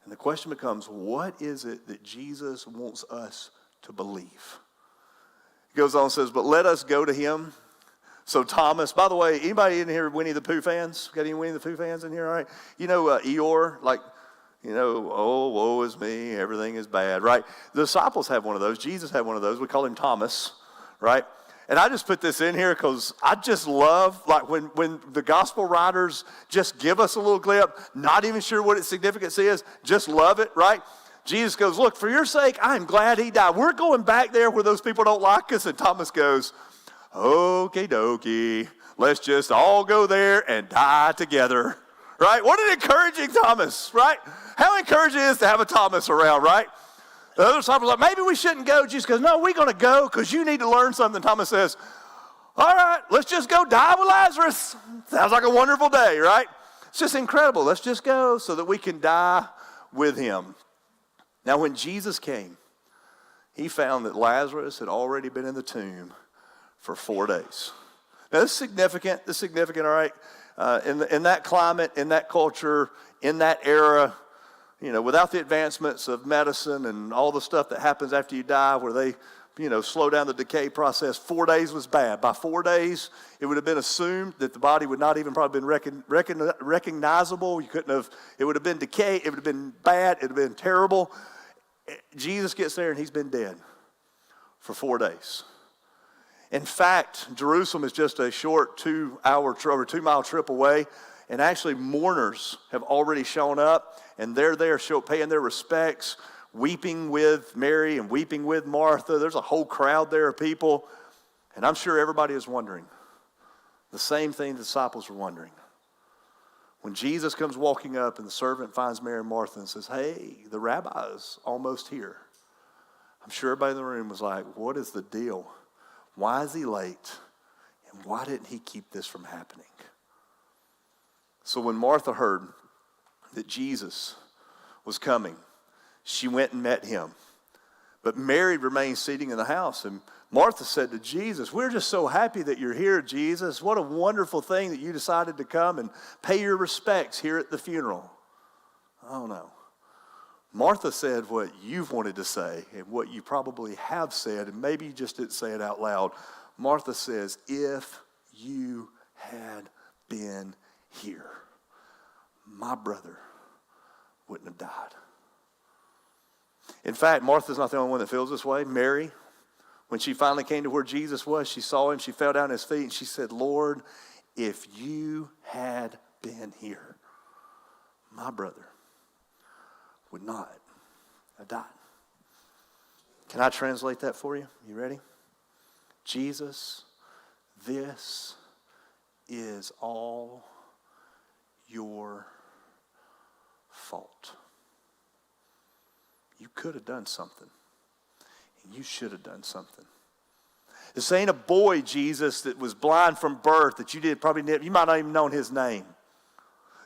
And the question becomes, what is it that Jesus wants us to believe? He goes on and says, but let us go to him. So Thomas, by the way, anybody in here Winnie the Pooh fans? Got any Winnie the Pooh fans in here? All right. You know Eeyore, like, you know, oh, woe is me, everything is bad, right? The disciples have one of those. Jesus had one of those. We call him Thomas, right? And I just put this in here because I just love, like, when the gospel writers just give us a little clip, not even sure what its significance is, just love it, right? Jesus goes, look, for your sake, I'm glad he died. We're going back there where those people don't like us. And Thomas goes, okie dokie, let's just all go there and die together, right? What an encouraging Thomas, right? How encouraging it is to have a Thomas around, right? The other disciples are like, maybe we shouldn't go. Jesus goes, no, we're going to go because you need to learn something. Thomas says, all right, let's just go die with Lazarus. Sounds like a wonderful day, right? It's just incredible. Let's just go so that we can die with him. Now, when Jesus came, he found that Lazarus had already been in the tomb for 4 days. Now, this is significant. All right? In that climate, in that culture, in that era, you know, without the advancements of medicine and all the stuff that happens after you die where they, you know, slow down the decay process, 4 days was bad. By 4 days, it would have been assumed that the body would not even probably been recognizable. You couldn't have, it would have been decay. It would have been bad. It would have been terrible. Jesus gets there and he's been dead for 4 days. In fact, Jerusalem is just a short 2 mile trip away. And actually mourners have already shown up and they're there paying their respects, weeping with Mary and weeping with Martha. There's a whole crowd there of people. And I'm sure everybody is wondering the same thing the disciples were wondering. When Jesus comes walking up and the servant finds Mary and Martha and says, hey, the rabbi is almost here. I'm sure everybody in the room was like, what is the deal? Why is he late? And why didn't he keep this from happening? So when Martha heard that Jesus was coming, she went and met him. But Mary remained sitting in the house. And Martha said to Jesus, we're just so happy that you're here, Jesus. What a wonderful thing that you decided to come and pay your respects here at the funeral. Oh, no. Martha said what you've wanted to say and what you probably have said, and maybe you just didn't say it out loud. Martha says, if you had been here, my brother wouldn't have died. In fact, Martha's not the only one that feels this way. Mary, when she finally came to where Jesus was, she saw him, she fell down at his feet, and she said, Lord, if you had been here, my brother would not have died. Can I translate that for you? You ready? Jesus, this is all your fault. You could have done something. And you should have done something. This ain't a boy, Jesus, that was blind from birth that you you might not even known his name.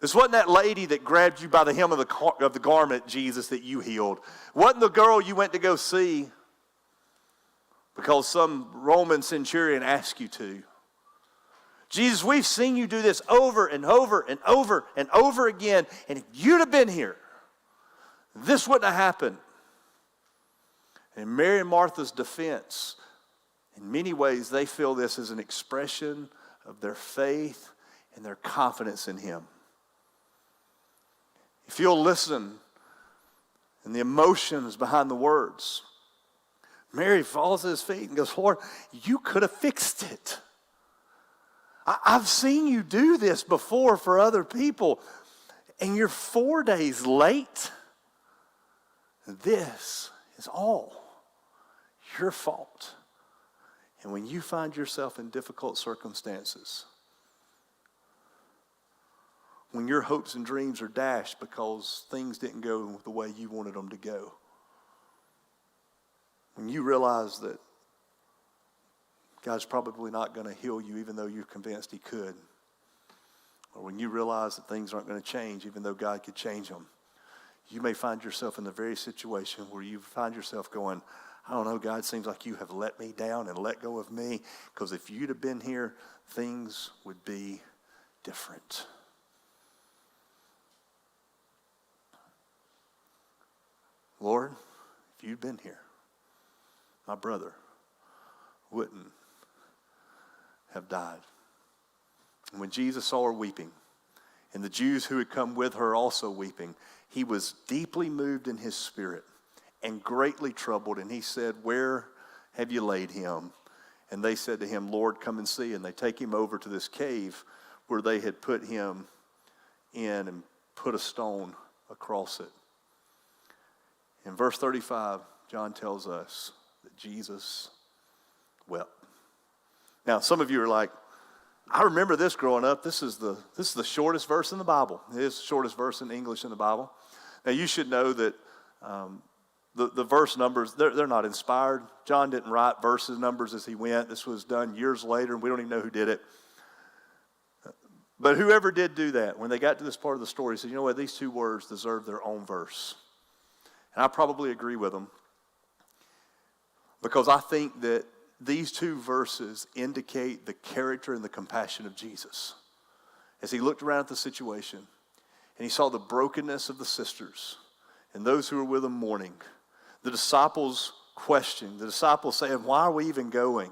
This wasn't that lady that grabbed you by the hem of the garment, Jesus, that you healed. It wasn't the girl you went to go see because some Roman centurion asked you to. Jesus, we've seen you do this over and over and over and over again. And if you'd have been here, this wouldn't have happened. And Mary and Martha's defense, in many ways, they feel this as an expression of their faith and their confidence in him. If you'll listen and the emotions behind the words, Mary falls at his feet and goes, Lord, you could have fixed it. I've seen you do this before for other people, and you're 4 days late. This is all your fault. And when you find yourself in difficult circumstances, when your hopes and dreams are dashed because things didn't go the way you wanted them to go, when you realize that God's probably not going to heal you even though you're convinced he could, or when you realize that things aren't going to change even though God could change them, you may find yourself in the very situation where you find yourself going, I don't know, God, it seems like you have let me down and let go of me, because if you'd have been here, things would be different. Lord, if you'd been here, my brother wouldn't have died. And when Jesus saw her weeping, and the Jews who had come with her also weeping, he was deeply moved in his spirit and greatly troubled. And he said, where have you laid him? And they said to him, Lord, come and see. And they take him over to this cave where they had put him in and put a stone across it. In verse 35, John tells us that Jesus wept. Now, some of you are like, I remember this growing up. This is the shortest verse in the Bible. It is the shortest verse in English in the Bible. Now, you should know that the verse numbers, they're not inspired. John didn't write verses numbers as he went. This was done years later, and we don't even know who did it. But whoever did do that, when they got to this part of the story, said, you know what, these two words deserve their own verse. And I probably agree with them, because I think that these two verses indicate the character and the compassion of Jesus. As he looked around at the situation and he saw the brokenness of the sisters and those who were with him mourning, the disciples questioning, the disciples saying, why are we even going?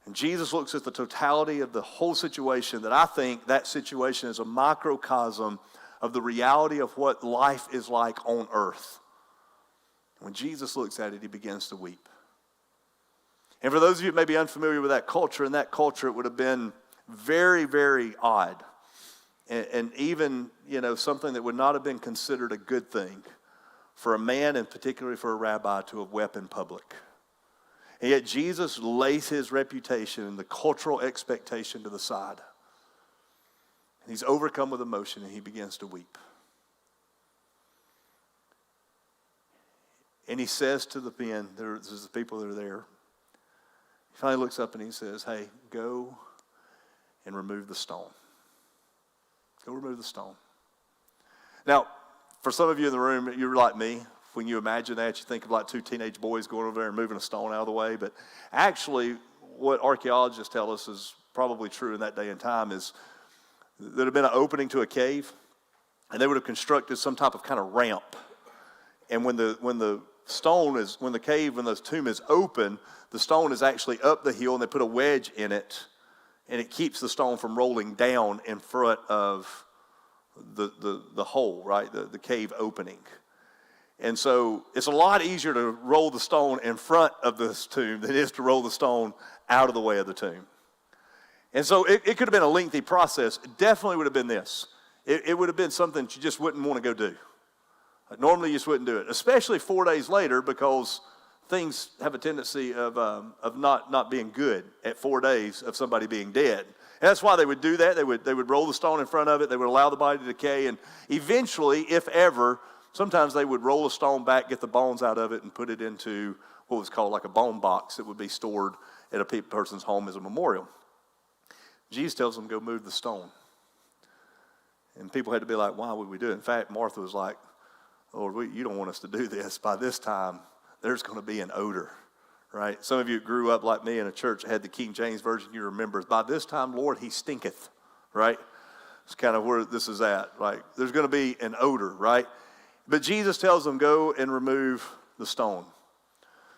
And Jesus looks at the totality of the whole situation, that I think that situation is a microcosm of the reality of what life is like on earth. When Jesus looks at it, he begins to weep. And for those of you who may be unfamiliar with that culture, in that culture it would have been very, very odd. And even, something that would not have been considered a good thing for a man, and particularly for a rabbi, to have wept in public. And yet Jesus lays his reputation and the cultural expectation to the side. And he's overcome with emotion and he begins to weep. And he says to the men, there's the people that are there, he finally looks up and he says, hey, go and remove the stone. Go remove the stone. Now, for some of you in the room, you're like me. When you imagine that, you think of like two teenage boys going over there and moving a stone out of the way. But actually, what archaeologists tell us is probably true in that day and time is there had been an opening to a cave, and they would have constructed some type of kind of ramp. And when the tomb is open, the stone is actually up the hill, and they put a wedge in it, and it keeps the stone from rolling down in front of the hole, right? The cave opening. And so it's a lot easier to roll the stone in front of this tomb than it is to roll the stone out of the way of the tomb. And so it could have been a lengthy process. It definitely would have been this. It would have been something that you just wouldn't want to go do. Normally you just wouldn't do it, especially 4 days later, because things have a tendency of not being good at 4 days of somebody being dead. And that's why they would do that. They would roll the stone in front of it. They would allow the body to decay. And eventually, if ever, sometimes they would roll a stone back, get the bones out of it, and put it into what was called like a bone box that would be stored at a person's home as a memorial. Jesus tells them, go move the stone. And people had to be like, why would we do it? In fact, Martha was like, Lord, you don't want us to do this. By this time, there's going to be an odor, right? Some of you grew up like me in a church that had the King James Version. You remember, by this time, Lord, he stinketh, right? It's kind of where this is at. Like, there's going to be an odor, right? But Jesus tells them, go and remove the stone.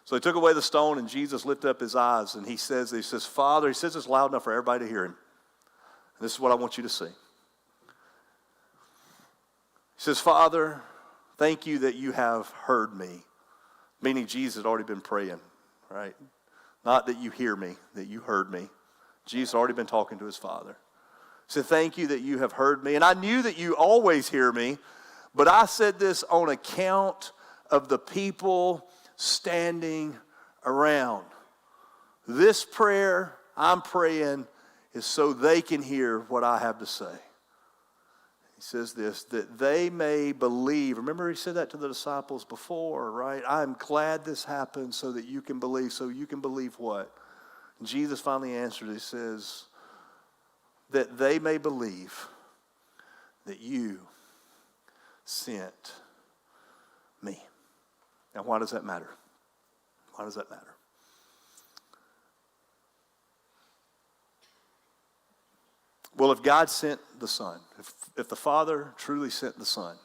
So they took away the stone, and Jesus lifted up his eyes, and he says, Father, he says this loud enough for everybody to hear him. This is what I want you to see. He says, Father, thank you that you have heard me. Meaning Jesus had already been praying, right? Not that you hear me, that you heard me. Jesus had already been talking to his Father. He said, thank you that you have heard me. And I knew that you always hear me, but I said this on account of the people standing around. This prayer I'm praying is so they can hear what I have to say. He says this, that they may believe. Remember he said that to the disciples before, right? I'm glad this happened so that you can believe. So you can believe what? And Jesus finally answered. He says, that they may believe that you sent me. Now why does that matter? Why does that matter? Well, if God sent the Son, if the Father truly sent the Son,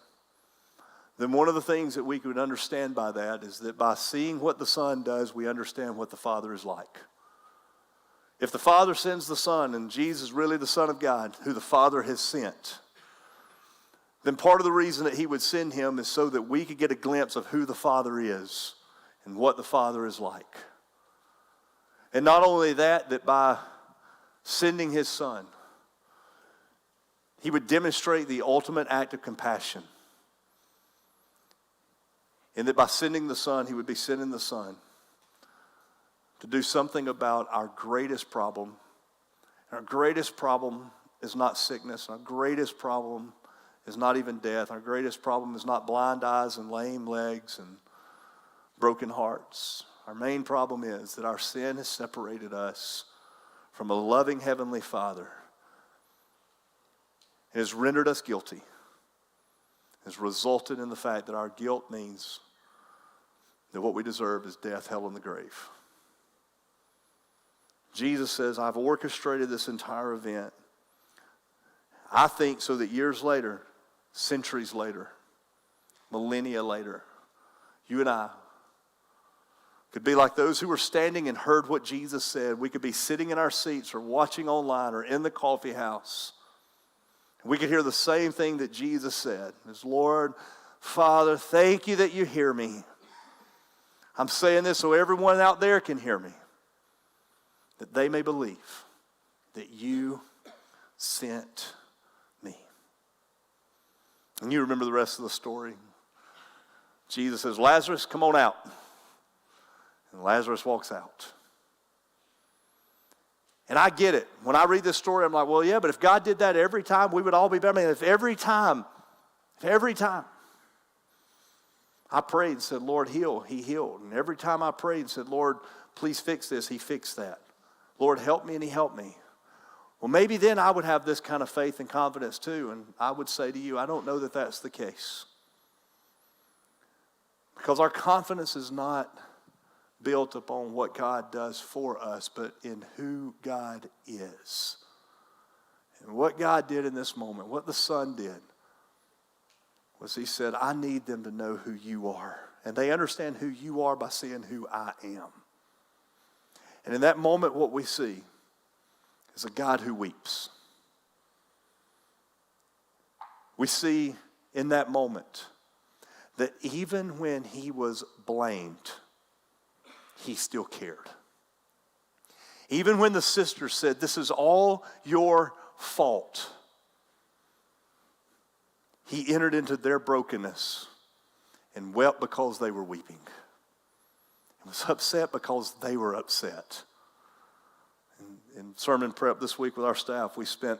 then one of the things that we could understand by that is that by seeing what the Son does, we understand what the Father is like. If the Father sends the Son, and Jesus is really the Son of God, who the Father has sent, then part of the reason that he would send him is so that we could get a glimpse of who the Father is and what the Father is like. And not only that, that by sending his Son, he would demonstrate the ultimate act of compassion. And that by sending the Son, he would be sending the Son to do something about our greatest problem. And our greatest problem is not sickness. Our greatest problem is not even death. Our greatest problem is not blind eyes and lame legs and broken hearts. Our main problem is that our sin has separated us from a loving Heavenly Father. It has rendered us guilty. It has resulted in the fact that our guilt means that what we deserve is death, hell, and the grave. Jesus says, I've orchestrated this entire event, I think, so that years later, centuries later, millennia later, you and I could be like those who were standing and heard what Jesus said. We could be sitting in our seats or watching online or in the coffee house. We could hear the same thing that Jesus said. Is, Lord, Father, thank you that you hear me. I'm saying this so everyone out there can hear me. That they may believe that you sent me. And you remember the rest of the story. Jesus says, Lazarus, come on out. And Lazarus walks out. And I get it. When I read this story, I'm like, well, yeah, but if God did that every time, we would all be better. I mean, if every time I prayed and said, Lord, heal, he healed. And every time I prayed and said, Lord, please fix this, he fixed that. Lord, help me, and he helped me. Well, maybe then I would have this kind of faith and confidence too. And I would say to you, I don't know that that's the case. Because our confidence is not built upon what God does for us, but in who God is. And what God did in this moment, what the Son did, was he said, I need them to know who you are. And they understand who you are by seeing who I am. And in that moment, what we see is a God who weeps. We see in that moment that even when he was blamed, he still cared. Even when the sisters said, this is all your fault, he entered into their brokenness and wept because they were weeping. He was upset because they were upset. In sermon prep this week with our staff, we spent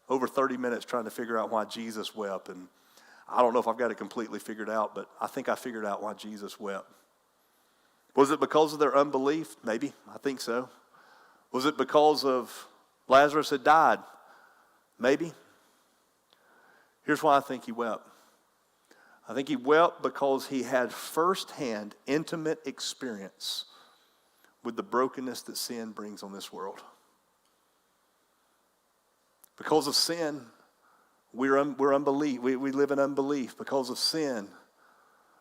over 30 minutes trying to figure out why Jesus wept. And I don't know if I've got it completely figured out, but I think I figured out why Jesus wept. Was it because of their unbelief? Maybe. I think so. Was it because of Lazarus had died? Maybe. Here's why I think he wept. I think he wept because he had firsthand, intimate experience with the brokenness that sin brings on this world. Because of sin, we're unbelief. We live in unbelief. Because of sin,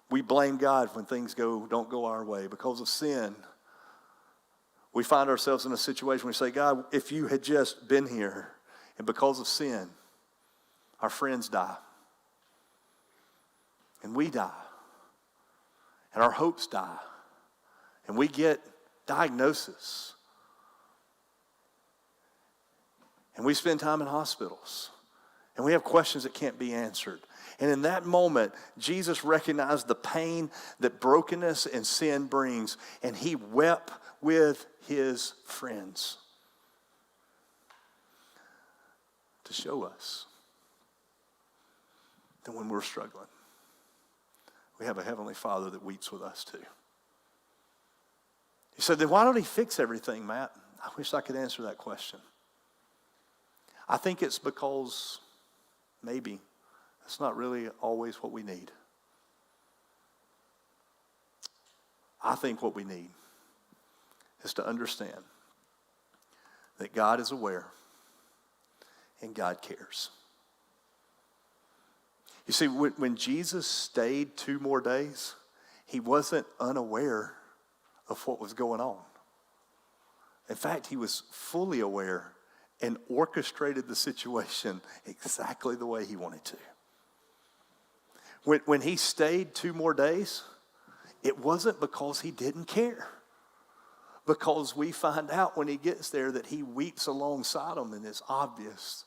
we blame God when things don't go our way. Because of sin, we find ourselves in a situation where we say, God, if you had just been here, And because of sin, our friends die. And we die. And our hopes die. And we get diagnosis. And we spend time in hospitals. And we have questions that can't be answered. And in that moment, Jesus recognized the pain that brokenness and sin brings, and he wept with his friends to show us that when we're struggling, we have a Heavenly Father that weeps with us too. You said, then why don't he fix everything, Matt? I wish I could answer that question. I think it's because maybe it's not really always what we need. I think what we need is to understand that God is aware and God cares. You see, when Jesus stayed 2 more days, he wasn't unaware of what was going on. In fact, he was fully aware and orchestrated the situation exactly the way he wanted to. When he stayed 2 more days, it wasn't because he didn't care. Because we find out when he gets there that he weeps alongside them, and it's obvious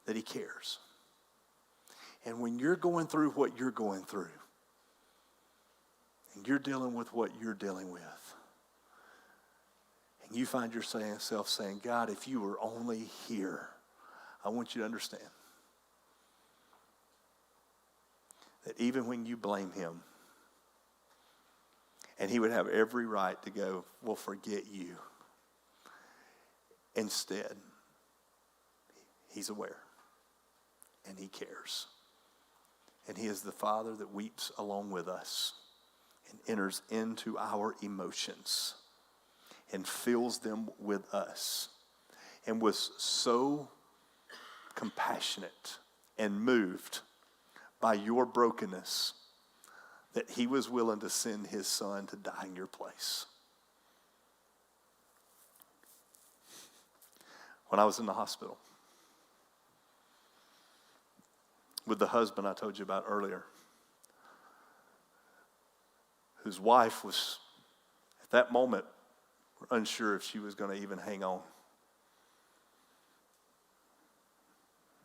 that he cares. And when you're going through what you're going through, and you're dealing with what you're dealing with, and you find yourself saying, God, if you were only here, I want you to understand that even when you blame him, and he would have every right to go, well, forget you. Instead, he's aware and he cares. And he is the Father that weeps along with us and enters into our emotions and fills them with us, and was so compassionate and moved by your brokenness that he was willing to send his son to die in your place. When I was in the hospital with the husband I told you about earlier, whose wife was, at that moment, unsure if she was going to even hang on.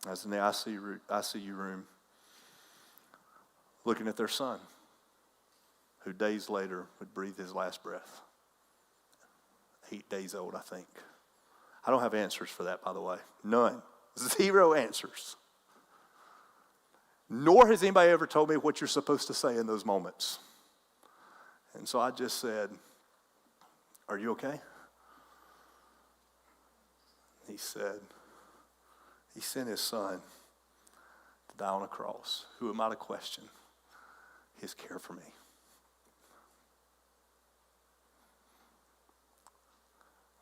I was in the ICU room looking at their son, who days later would breathe his last breath. 8 days old, I think. I don't have answers for that, by the way. None. 0 answers. Nor has anybody ever told me what you're supposed to say in those moments. And so I just said, are you okay? He said, he sent his son to die on a cross. Who am I to question his care for me?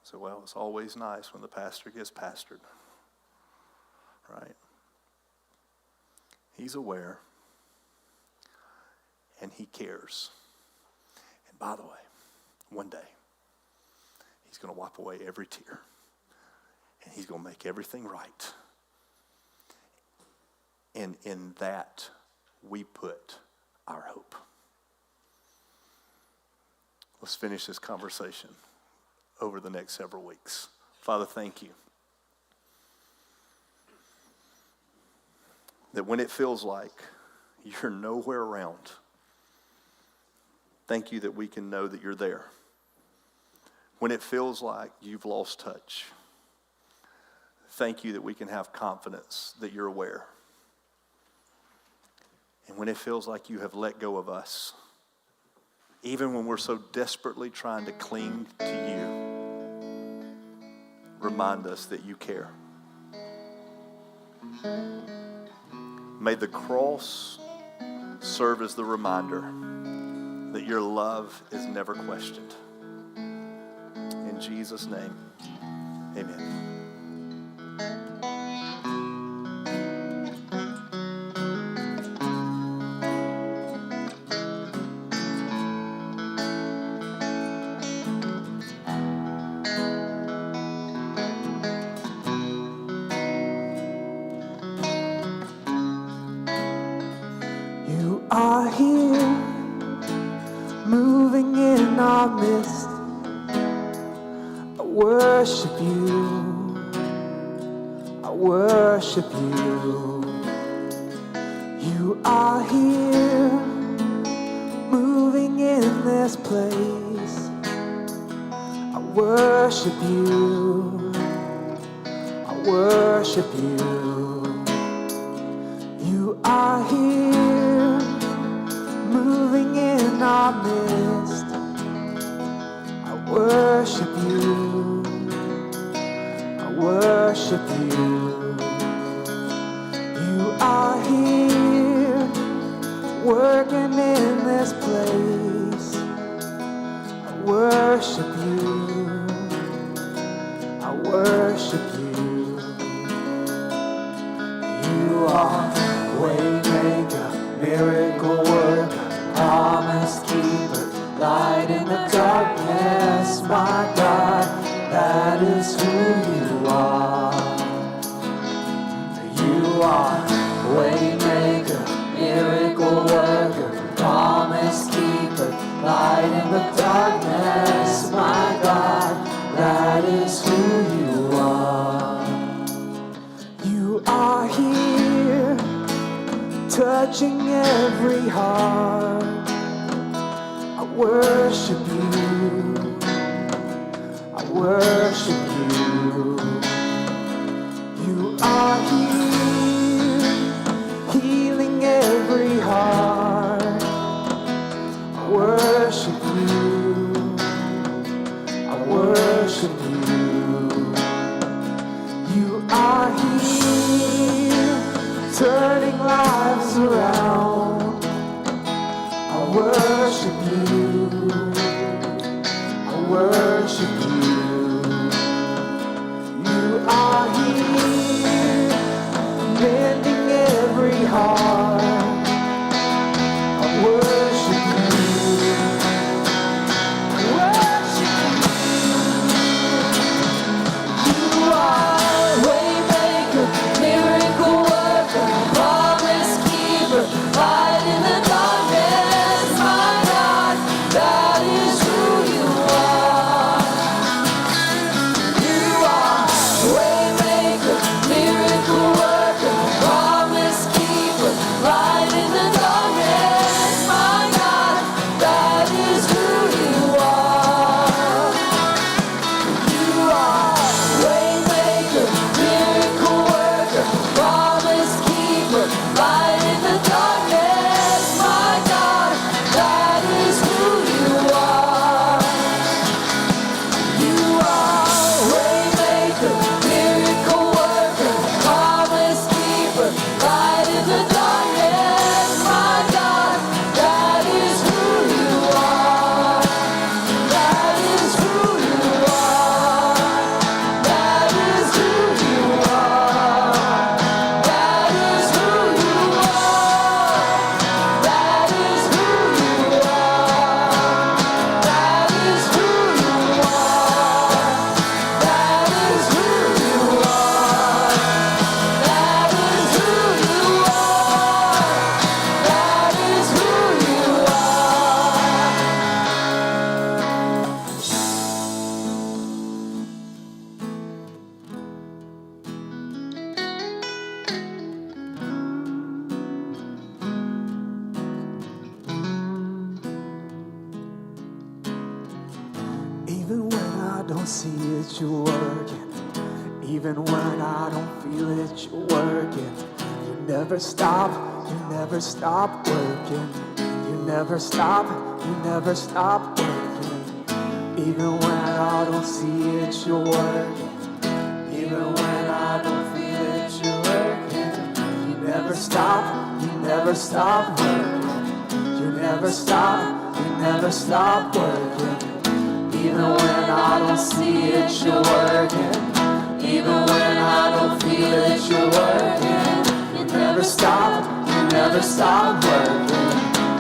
So, well, it's always nice when the pastor gets pastored, right? He's aware, and he cares. And by the way, one day, he's going to wipe away every tear, and he's going to make everything right. And in that, we put our hope. Let's finish this conversation over the next several weeks. Father, thank you that when it feels like you're nowhere around, thank you that we can know that you're there. When it feels like you've lost touch, thank you that we can have confidence that you're aware. And when it feels like you have let go of us, even when we're so desperately trying to cling to you, remind us that you care. May the cross serve as the reminder that your love is never questioned. In Jesus' name, amen. worship you. You are here, moving in this place. I worship you. I worship you. You are here, moving in our midst. I worship you. I worship you. You are here, working in this place. I worship you. I worship you. You are waymaker, miracle worker, promise keeper, light in the darkness, my God, that is who you are. You are waymaker, miracle worker, promise keeper, light in the darkness, my God, that is who you are. You are here, touching every heart. I worship you. I worship you. You are here, healing every heart. I worship you. I worship you. You are here, turning lives around. I worship you. I worship you. You are here, mending every heart. I worship you. I worship you. You are waymaker, miracle worker, promise keeper, light in the darkness, my God, that is who you are. You are waymaker, miracle worker, promise keeper, light in the darkness, my God, that is who you are. You are waymaker, miracle worker, promise keeper, light in the darkness, my God, that is who you are. You are waymaker, miracle worker, promise keeper, light in the darkness, my God, that is who you are. That is who you are. That is who you are. That is who you are. That is who you are. That is who you are. That is who you are. That is who you are. That is who you are. Even when I don't see it, you're working. Even when I don't feel it, you're working. You never stop working. You never stop working. Even when I don't see it, you're working. Even when I don't feel it, you're working. You never stop working. You never stop working. Even when I don't see it, you're working. Even when I don't feel it, you're working. You never stop working.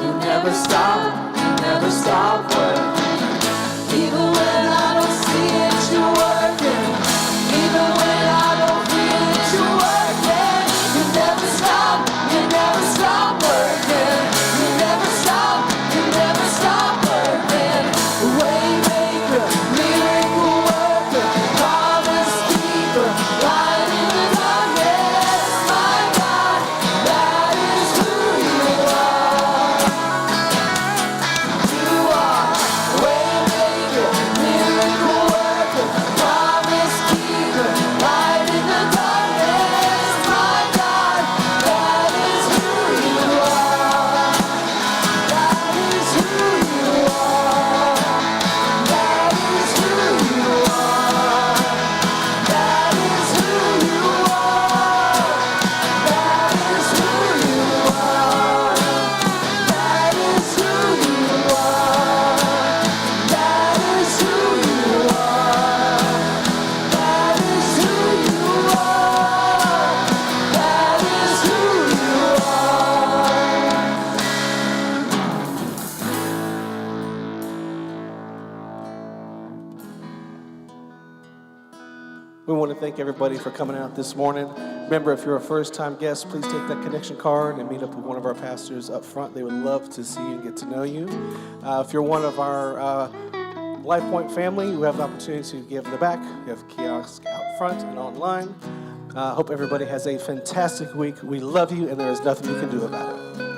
You never stop working. Even when I don't see it, you're working. Even when I don't feel it, you're working. You never stop working. You never stop working. Waymaker, miracle worker, promise keeper, light in the darkness. want to thank everybody for coming out this morning. Remember, if you're a first-time guest, please take that connection card and meet up with one of our pastors up front. They would love to see you and get to know you. If you're one of our Life Point family, you have the opportunity to give in the back. We have kiosks out front and online. Hope everybody has a fantastic week. We love you, and there is nothing you can do about it.